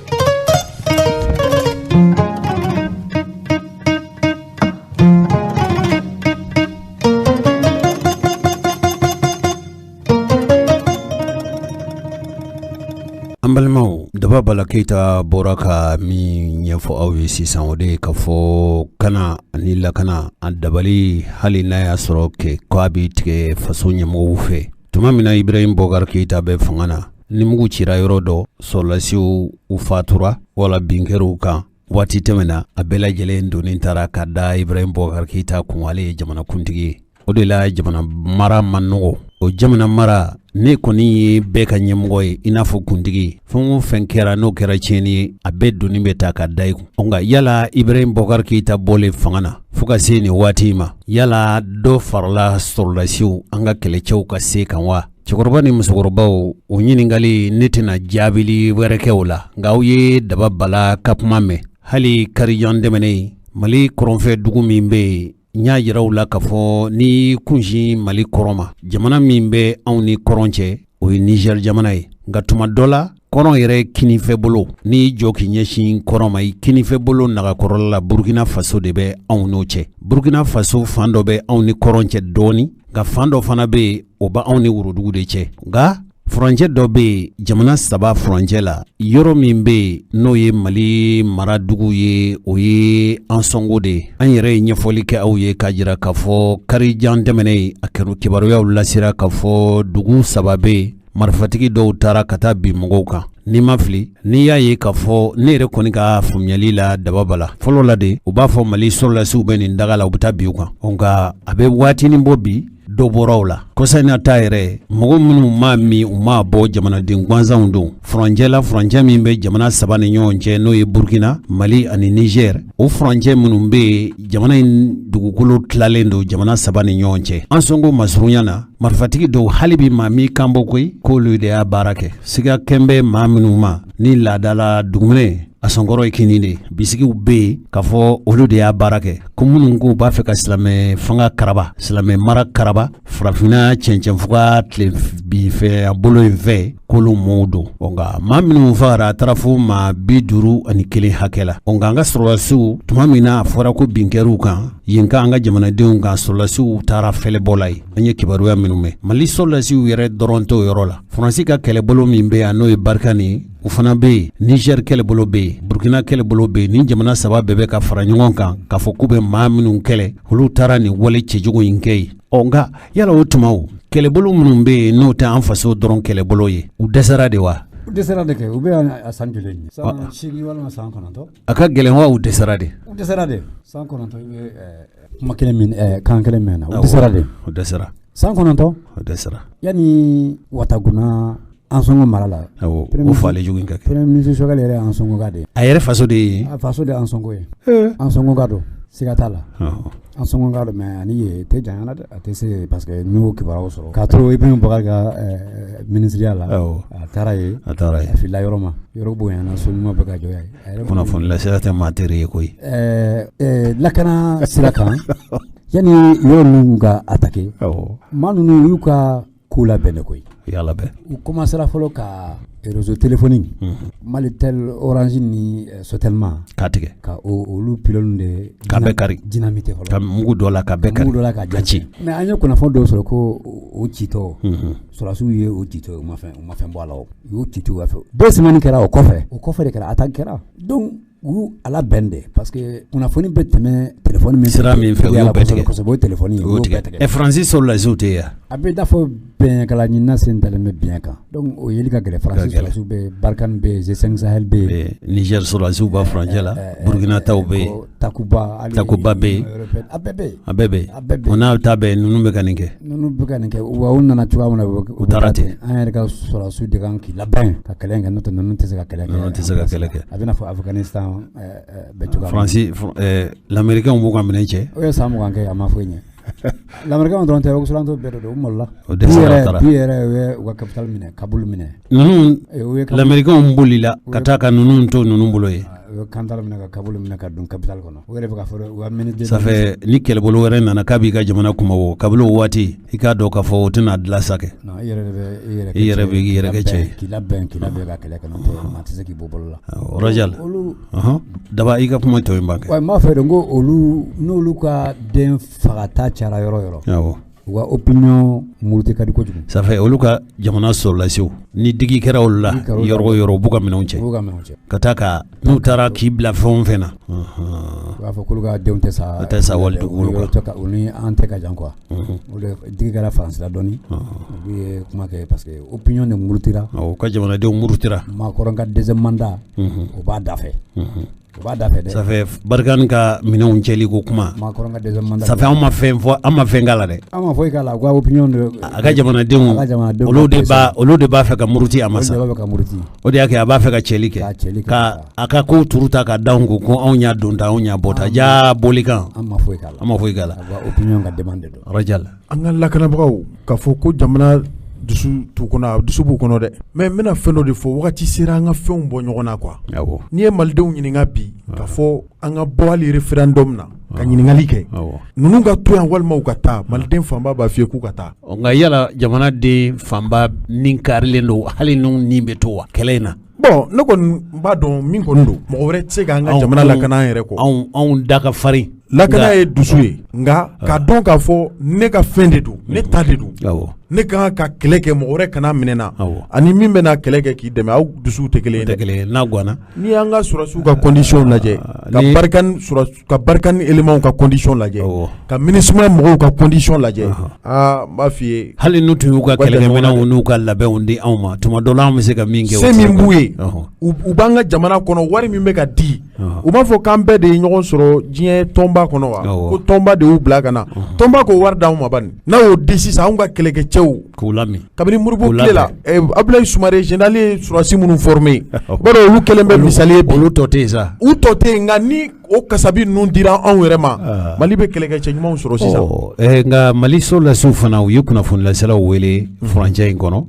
An balimaw Daba Bala Keita bɔra ka min ɲɛfɔ aw ye sisan o de ye ka fɔ kana ani lakana a dabali hali n'a y'a sɔrɔ k'a bɛ tigɛ faso ɲɛmɔgɔw fɛ tuma min na Ibrahim Boubacar Keita bɛ fanga na ni mugu cira yɔrɔ dɔ sɔrɔlasiw u fatura wala binkɛrɛw kan waati tɛmɛna a bɛɛ lajɛlen donnen taara ka da Ibrahim Boubacar Keita kun ale ye jamanakuntigi ye o de la jamana mara man nɔgɔ o jamana mara ne kɔni ye bɛɛ ka ɲɛmɔgɔ ye i n'a fɔ kuntigi fɛn o fɛn kɛra n'o kɛra tiɲɛni ye a bɛɛ donni bɛ ta ka da i kun nka yala Ibrahim Boubacar Keita bɔlen fanga na fo ka se nin waati ma yala dɔ farala sɔrɔlasiw an ka kɛlɛcɛw ka se kan wa cɛkɔrɔba ni musokɔrɔbaw o ɲininkali ne tɛna jaabili wɛrɛ kɛ o la nka aw ye Daba Bala ka kuma mɛn hali karijan dɛmɛnen Mali kɔrɔnfɛ dugu min bɛ yen n y'a yira u la k'a fɔ ni kunsi Mali kɔrɔn ma jamana min bɛ anw ni kɔrɔn cɛ o ye Niger jamana ye nka tuma dɔ la kɔrɔn yɛrɛ kinifɛ bolo n'i jɔ k'i ɲɛsin kɔrɔn ma i kinifɛ bolo nagakɔrɔla la Burkina Faso de bɛ anw n'o cɛ Burkina Faso fan dɔ bɛ anw ni kɔrɔn cɛ dɔɔni nka fan dɔ fana bɛ yen o bɛ anw ni Worodugu de cɛ nka furancɛ dɔ bɛ yen jamana 3 furancɛ la yɔrɔ min bɛ yen n'o ye Mali maradugu ye o ye an sɔngo de ye an yɛrɛ ye ɲɛfɔli kɛ aw ye k'a jira k'a fɔ karijan tɛmɛnen a kɛra kibaruyaw lasera k'a fɔ dugu 3 bɛ yen marifatigi dɔw taara ka taa bin mɔgɔw kan n'i ma fili n'i y'a ye k'a fɔ ne yɛrɛ kɔni ka faamuyali la Daba Bala fɔlɔ la de u b'a fɔ Mali sɔrɔlasiw bɛ nin daga la u bɛ taa bin u kan nka a bɛ waatinin bɔ bi dɔ bɔra o la kɔsa in na ta yɛrɛ mɔgɔ minnu m'a min u m'a bɔ jamanaden gansanw don furancɛ min bɛ jamana 3 ni ɲɔgɔn cɛ n'o ye Burkina Mali ani Niger o furancɛ minnu bɛ jamana in dugukolo tilalen don jamana 3 ni ɲɔgɔn cɛ an sɔnko masurunya na marifatigi dɔw hali bi maa min kan bɔ koyi k'olu de y'a baara kɛ siga kɛn bɛ maa minnu ma ni laadala duguminɛ a sɔnkɔrɔ ye kini de bisigiw bɛ yen k'a fɔ olu de y'a baara kɛ ko minnu ko b'a fɛ ka silamɛ fanga karaba silamɛ mara karaba farafinna cɛncɛnfuga tile binfɛ a bolo in fɛ k'olu mɔɔw don nka maa minnu fagara a taara fo maa 51 hakɛ la nka an ka sɔrɔlasiw tuma min na a fɔra ko binkɛr'u kan yen ka an ka jamanadenw kan sɔrɔlasiw taara fɛlɛbɔla ye an ye kibaruya minnu mɛn Mali sɔrɔlasiw yɛrɛ dɔrɔn t'o yɔrɔ la Faransi ka kɛlɛbolo min bɛ yan n'o ye Barkani u fana bɛ yen Niger kɛlɛbolo bɛ yen Burkina kɛlɛbolo bɛ yen ni jamana 3 bɛɛ bɛ ka fara ɲɔgɔn kan k'a fɔ k'u bɛ maa minnu kɛlɛ olu taara nin wale cɛjugu in kɛ yen nka yala o tuma o kɛlɛbolo minnu bɛ yen n'o tɛ an faso dɔrɔn kɛlɛbolo ye u dɛsɛra de wa u dɛsɛra de kɛ u bɛ a san joli san 8 walima san 9 a ka gɛlɛn wa u dɛsɛra de san 9 i bɛ kuma kelen min kan kelen mɛn na u dɛsɛra san 9 u dɛsɛra yani Wataguna an sɔngɔ mara la o fale jugu in ka kɛ premier ministre Sogɛl yɛrɛ an sɔngɔ ka de a yɛrɛ faso de ye faso de an sɔngɔ ye an sɔngɔ ka don siga t'a la an sɔngɔ ka don mais ani ye tɛ janya na dɛ a tɛ se parce que n'o kibaruyaw sɔrɔ k'a to Ibrahim Boubacar ka ministeriya la a taara ye a filila yɔrɔ ma yɔrɔ bonyana so ɲuman bɛ ka jɔ ye kunnafoni lasira tɛ maa teri ye koyi lakana sira kan yani yɔrɔ ninnu ka attaquer maa ninnu y'u ka ko labɛn de koyi yala bɛ u commencera fɔlɔ ka réseau téléphonique Malitel Orange ni Sotelma k'a tigɛ ka olu pylône de ka bɛɛ kari dynamité fɔlɔ ka mugu dɔ la ka bɛɛ kari ka ci mais an ye kunnafoni dɔw sɔrɔ ko o citɔ sɔrɔsiw ye o citɔ u ma fɛn bɔ a la o y'o citɔ a fɛ 2 semaines kɛra o kɔfɛ de kɛra attaque kɛra donc u ala bɛn de parce que kunnafoni bɛ tɛmɛ téléphone min sira min fɛ u y'o bɛɛ tigɛ kosɛbɛ o téléphone ye o bɛɛ tigɛ Faransi sɔrɔlasiw tɛ yan a bɛ da fɔ bɛn kala ɲinina sen dalen bɛ bɛn kan donc o yeli ka gɛlɛn Faransi sɔrɔlasiw bɛ Barkane bɛ G5 Sahel bɛ Niger sɔrɔlasiw b'a furancɛ la Burkina taw bɛ yen Takuba bɛ yen a bɛɛ bɛ yen o n'a ta bɛɛ ninnu bɛ ka nin kɛ wa u nana cogoya min na u taara ten an yɛrɛ ka sɔrɔlasiw de kan k'i labɛn ka kɛlɛ kɛ n'o tɛ ninnu tɛ se ka kɛlɛ kɛ a bɛna fɔ Afghanistan bɛ cogoya Faransi l'Américain b'u ka minɛ cɛ o ye san 20 kɛ a ma foyi ɲɛ l'Américain on dronte ko sulanto bedo do molla o de sara pierre wa capital mine kabul mine nunu l'Américain mbulila kataka nunu to nunu mbuloye kantal mine ka kabul mine ka dun capital kono wele ka fo wa minute ça fait ni kel bolo were nana kabi ka jamana kuma wo kablo wati ika do ka fo tuna dlasake non yere be che ki labben ka kele kan to matise ki bobolo la rajal daba ika kuma to mbake wa ma fe ngo olu no luka den fagata chara yoro yawo wa opinion murte kadi ko jugu ça fait oluka jamana solation ni digi kera olla yoro buga minonche kataka nu tara kibla fonfena wa fa kuluga deunte sa waldu kuluga to ka uni ante ka jan quoi ole digi kera France la doni bi kuma ke parce que opinion de murtira o ka jamana de murtira ma koronga deuxième mandat o ba dafe ça fait bargan ka minon cheli ko kuma ça fait on m'a fait ngala de ama foi kala kwa opinion de aga jamana de olo de ba fe ka muruti amasa o de yake aba fe ka cheli ke ka aka ko turuta ka dango ko on nya donda on nya bota ja bolikan ama foi kala kwa opinion ga demande do rajal an Allah kana bagaw ka fo ko jamana dusu bu kono de mais mena feno de fo wakati sera nga fɛnw bɔ ɲɔgɔn na quoi ni ye malidenw ɲininka bi ka fɔ an ka bɔ hali référendum na ka ɲininkali kɛ ninnu ka to yan walima u ka taa maliden fanba b'a f'i ye k'u ka taa nka yala jamana den fanba nin karilen don hali ninnu nin bɛ to wa kɛlɛ in na bon ne kɔni b'a dɔn min kɔni don mɔgɔ wɛrɛ tɛ se k'an ka jamana lakana an yɛrɛ kɔ anw da ka farin lakana ye dusu ye nka ka dɔn k'a fɔ ne ka fɛn de don ne ta de don ne kan ka kɛlɛ kɛ mɔgɔ wɛrɛ kana minɛ na ani min bɛna kɛlɛ kɛ k'i dɛmɛ aw dusuw tɛ kelen ye dɛ n'a ganna ni y'an ka surasiw ka condition lajɛ ka barikani éléments ka condition lajɛ ka MINUSMA mɔgɔw ka condition lajɛ n b'a f'i ye hali n'u tun y'u ka kɛlɛkɛminɛnw n'u ka labɛnw di anw ma tuma dɔ la an bɛ se ka min kɛ se min b'u ye u b'an ka jamana kɔnɔ wari min bɛ ka di u b'a fɔ k'an bɛɛ de ye ɲɔgɔn sɔrɔ diɲɛ tɔnba kɔnɔ wa ko tɔnba de y'u bila ka na tɔnba k'o wari d'anw ma bani n'a y'o di sisan anw ka kɛlɛkɛcɛw k'u lami kabini Moribo tile la Abdoulaye Soumaré général ye surasi minnu formé baro olu kelen bɛ misali ye bi olu tɔ tɛ yen sa u tɔ tɛ yen nka ni o kasabi ninnu dira anw yɛrɛ ma Mali bɛ kɛlɛkɛcɛ ɲumanw sɔrɔ sisan nka Mali solasiw fana u ye kunnafonilaselaw wele furancɛ in kɔnɔ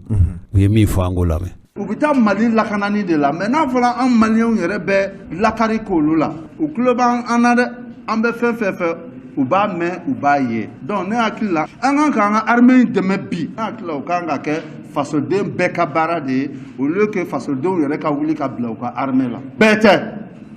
u ye min fɔ an k'o lamɛn u bɛ taa Mali lakanani de la mais n'a fɔra an maliyɛnw yɛrɛ bɛ lakari k'olu la u tulo b'an na dɛ an bɛ fɛn fɛn u b'a mɛn u b'a ye donc ne hakili la an kan k'an ka armée dɛmɛ bi ne hakili la o kan ka kɛ fasoden bɛɛ ka baara de ye au lieu que fasodenw yɛrɛ ka wuli ka bila u ka armée la bɛɛ tɛ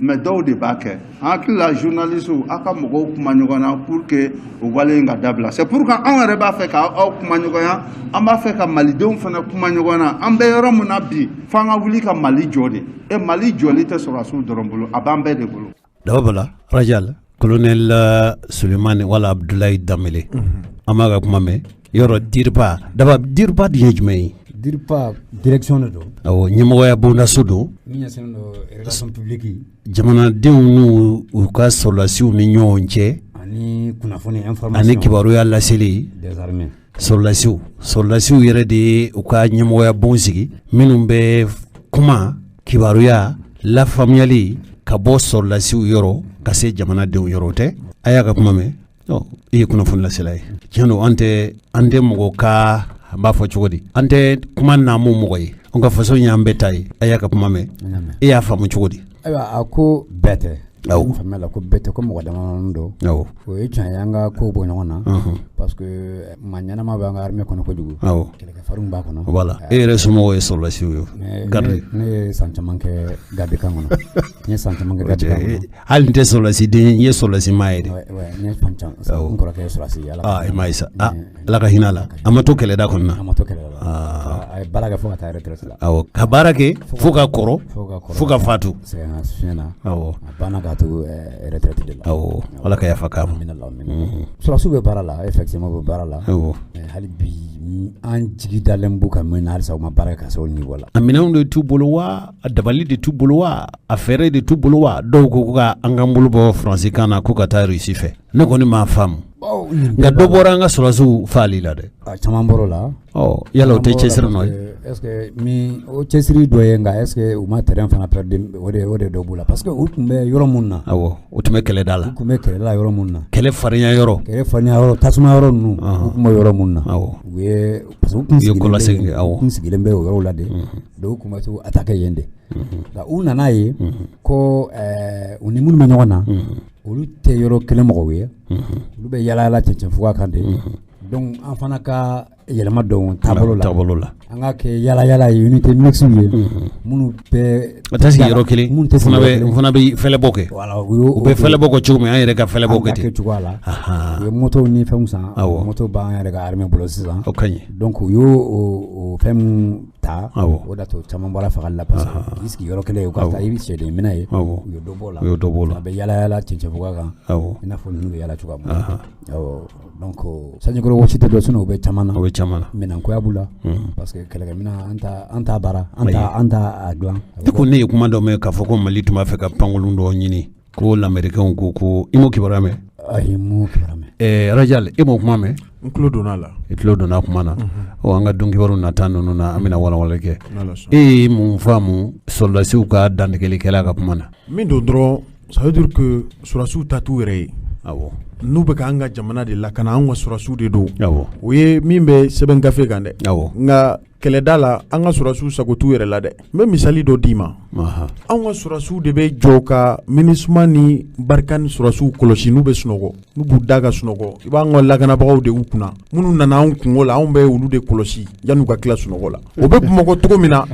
mais dɔw de b'a kɛ an hakili la journalistes aw ka mɔgɔw kuma ɲɔgɔn na pour que o wale in ka dabila c'est pour que anw yɛrɛ b'a fɛ k'aw kuma ɲɔgɔnya an b'a fɛ ka malidenw fana kuma ɲɔgɔn na an bɛ yɔrɔ min na bi f'an ka wuli ka Mali jɔ de Mali jɔli tɛ sɔrɔsiw dɔrɔn bolo a b'an bɛɛ de bolo dabala rajal colonel Sulemani wala Abdoulaye Damele an b'a ka kuma mɛn yɔrɔ DIRPA DIRPA de ye jumɛn ye DIRPA direction de don awɔ ɲɛmɔgɔya bondaso don min ɲɛsinnen don relation publique jamanadenw n'u ka sɔrɔlasiw ni ɲɔgɔn cɛ ani kunnafoni information ani kibaruya laseli des armées sɔrɔlasiw yɛrɛ de ye u ka ɲɛmɔgɔya bon sigi minnu bɛ kuma kibaruya lafaamuyali ka bɔ sɔrɔlasiw yɔrɔ ka se jamanadenw yɔrɔ tɛ a y'a ka kuma mɛn i ye kunnafoni lasela ye tiɲɛ don an tɛ mɔgɔ ka an b'a fɔ cogo di an tɛ kuma naamu mɔgɔ ye an ka faso y'an bɛɛ ta ye a y'a ka kuma mɛn e y'a faamu cogo di ayiwa a ko bɛɛ tɛ famille la ko bɛɛ tɛ ko mɔgɔ damadɔni don o ye tiɲɛ ye an ka ko bɔ ɲɔgɔn na parce que maa ɲɛnama b'an ka armée kɔnɔ kojugu kɛlɛkɛfarinw b'a kɔnɔ voilà e yɛrɛ somɔgɔw ye sɔrɔlasiw ye garde ne ye san caman kɛ gardikan kɔnɔ n ye san caman kɛ gardikan kɔnɔ hali n tɛ sɔrɔlasiden n ye sɔrɔlasi maa ye de n ye fan caman n kɔrɔkɛ ye sɔrɔlasi ye i m'a ye sa ala ka hinɛ a la a ma to kɛlɛda kɔnɔ na a ma to kɛlɛda la a ye baara kɛ fo ka taa retraite la awɔ ka baara kɛ fo ka kɔrɔ fo ka fatu sɛgɛn fiɲɛna awɔ a banna k'a to retraite de la awɔ ala ka yafa k'a ma sɔrɔsiw bɛ baara la effectivement bɛ baara la hali bi an jigi dalen b'u ka min na halisa u ma baara ka se o niveau la a minɛnw de t'u bolo wa a dabali de t'u bolo wa a fɛɛrɛ de t'u bolo wa dɔw ko ka an k'an bolo bɔ faransi kan na ko ka taa Russie fɛ ne kɔni m'a faamu nka dɔ bɔra an ka sɔrɔsiw faali la dɛ caman bɔr'o la yala o tɛ cɛsiri nɔ ye est-ce que mi o cɛsiri dɔ ye nka est-ce que u ma terrain fana perdre o de dɔ b'u la parce que u tun bɛ yɔrɔ mun na awɔ u tun bɛ kɛlɛda la u tun bɛ kɛlɛda yɔrɔ mun na kɛlɛ farinya yɔrɔ tasuma yɔrɔ ninnu u tun bɛ yɔrɔ mun na awɔ u ye parce que u tun sigilen bɛ o yɔrɔw la de donc u tun bɛ to attaquer yen de nka u nana ye ko u ni minnu bɛ ɲɔgɔn na olu tɛ yɔrɔ kelen mɔgɔw ye olu bɛ yaala cɛncɛnfuga kan de donc an fana ka yɛlɛma dɔn taabolo la an ka kɛ yaala ye unité mixte ye minnu bɛɛ tɛ sigi yɔrɔ kelen fana bɛ fɛlɛbɔ kɛ u bɛ fɛlɛbɔ kɛ cogo min an yɛrɛ ka fɛlɛbɔ kɛ ten cogoya la u ye moto ni fɛnw san moto b'an yɛrɛ ka armée bolo sisan o ka ɲi donc u y'o fɛn min ta o da to caman bɔra fagali la parce que k'i sigi yɔrɔ kelen u ka taa i bɛ sɛden minɛ ye u ye dɔ b'o la a bɛ yaala cɛncɛnfuga kan i n'a fɔ ninnu bɛ yaala cogoya min na donc sanjikɔrɔ wɔsi tɛ dɔ sinɔn u bɛ caman na minɛnkoya b'u la parce que kɛlɛkɛminɛn an t'a baara an t'a dilan ne ko ne ye kuma dɔ mɛn k'a fɔ ko Mali tun b'a fɛ ka pankolon dɔ ɲini ko l'américain ko i m'o kibaruya mɛn ayi m'o kibaruya mɛn Rajal i m'o kuma mɛn n tulo donna la i tulo donna kuma na an ka dɔn kibaru nata ninnu na an bɛna walawala kɛ e ye mun faamu soldasiw ka dandegelikɛla ka kuma na min don dɔrɔn ça veut dire que surasiw ta t'u yɛrɛ ye awɔ n'u bɛ k'an ka jamana de lakana an ka surasiw de don o ye min bɛ sɛbɛn gafe kan dɛ nka kɛlɛda la an ka surasiw sago t'u yɛrɛ la dɛ n bɛ misali dɔ d'i ma an ka surasiw de bɛ jɔ ka MINUSMA ni barika ni surasiw kɔlɔsi n'u bɛ sunɔgɔ n'u b'u da ka sunɔgɔ i b'an ka lakanabagaw de y'u kunna minnu nana anw kungo la anw bɛ olu de kɔlɔsi yan'u ka tila sunɔgɔ la o bɛ Bamakɔ cogo min na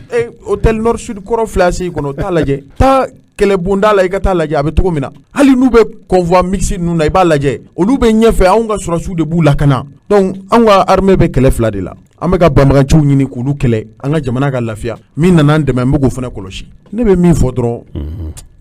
hôtel Nord Sud kɔrɔ filasi kɔnɔ taa lajɛ taa kɛlɛ bonda la i ka taa lajɛ a bɛ cogo min na hali n'u bɛ convoi mixte ninnu na i b'a lajɛ olu bɛ ɲɛfɛ anw ka surasiw de b'u lakana donc anw ka armée bɛ kɛlɛ fila de la an bɛ ka banbaganciw ɲini k'olu kɛlɛ an ka jamana ka lafiya min nana an dɛmɛ n bɛ k'o fana kɔlɔsi ne bɛ min fɔ dɔrɔn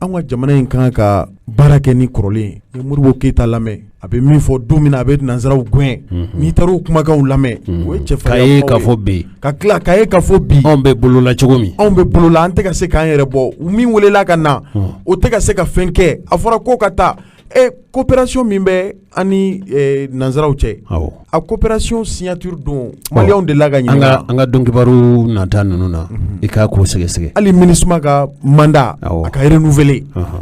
an ka jamana in kan ka baara kɛ ni kɔrɔlen ye ni Modibo Keyita lamɛn a bɛ min fɔ don min na a bɛ nanzaraw gɛn n'i taar'o kumakanw lamɛn o ye cɛfarinya ka fɔ bi ka tila ka ye ka fɔ bi anw bɛ bolola cogo min anw bɛ bolola an tɛ ka se k'an yɛrɛ bɔ min welela ka na o tɛ ka se ka fɛn kɛ a fɔra ko ka taa coopération min bɛ an ni nanzaraw cɛ a coopération signature don maliyɛnw de la ka ɲininka an ka dɔn kibaru nata ninnu na i k'a k'o sɛgɛsɛgɛ hali MINUSMA ka mandat a ka renouveler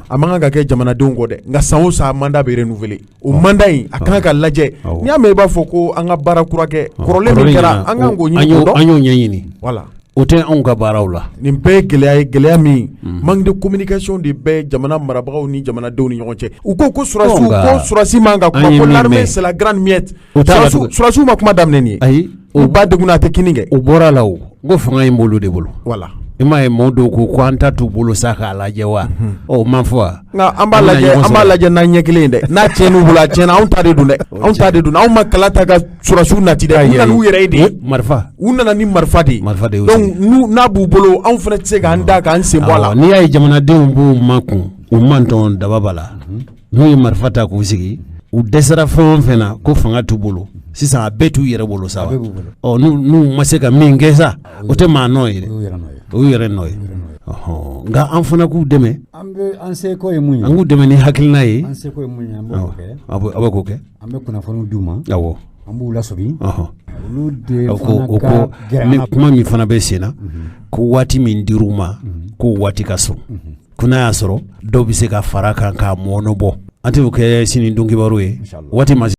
a man kan ka kɛ jamanadenw kɔ dɛ nka san o san mandat bɛ renouveler o mandat in a kan ka lajɛ n'i y'a mɛn i b'a fɔ ko an ka baara kura kɛ kɔrɔlen min kɛra an kan k'o ɲini k'o dɔn an y'o ɲɛɲini voilà o tɛ anw ka baaraw la nin bɛɛ ye gɛlɛya ye gɛlɛya min manque de communication de bɛ jamana marabagaw ni jamanadenw ni ɲɔgɔn cɛ u ko surasi man ka kuma ko l'armée c'est la grande miette surasiw ma kuma daminɛ nin ye ayi u ba degunna a tɛ kini kɛ o bɔra la o ko fanga in b'olu de bolo voilà i m'a ye maaw dɔw ko an ta t'u bolo sa k'a lajɛ wa o man fɔ wa nka an b'a lajɛ n'an ɲɛ kelen ye dɛ n'a tiɲɛn'u bolo a tiɲɛna anw ta de don dɛ anw ma kala ta ka surasiw nati dɛ u nana u yɛrɛ ye de marifa u nana ni marifa de ye donc n'a b'u bolo anw fana tɛ se k'an da k'an sen bɔ a la n'i y'a ye jamanadenw b'u makun u man tɔn dababa la n'u ye marifa ta k'u sigi u dɛsɛra fɛn o fɛn na ko fanga t'u bolo sisan a bɛɛ t'u yɛrɛ bolo sa wa n'u ma se ka min kɛ sa o tɛ maa nɔ ye dɛ o y'u yɛrɛ nɔ ye nka an fana k'u dɛmɛ an seko ye mun ye an k'u dɛmɛ ni hakilina ye an seko ye mun ye an b'o kɛ a bɛ k'o kɛ an bɛ kunnafoniw d'u ma awɔ an b'u lasobi olu de fana ka ni kuma min fana bɛ sen na ko waati min dir'u ma ko waati ka sɔrɔ ko n'a y'a sɔrɔ dɔw bɛ se ka fara kan k'a mɔɔnɔ bɔ an tɛ kɛ sini dɔn kibaru ye waati ma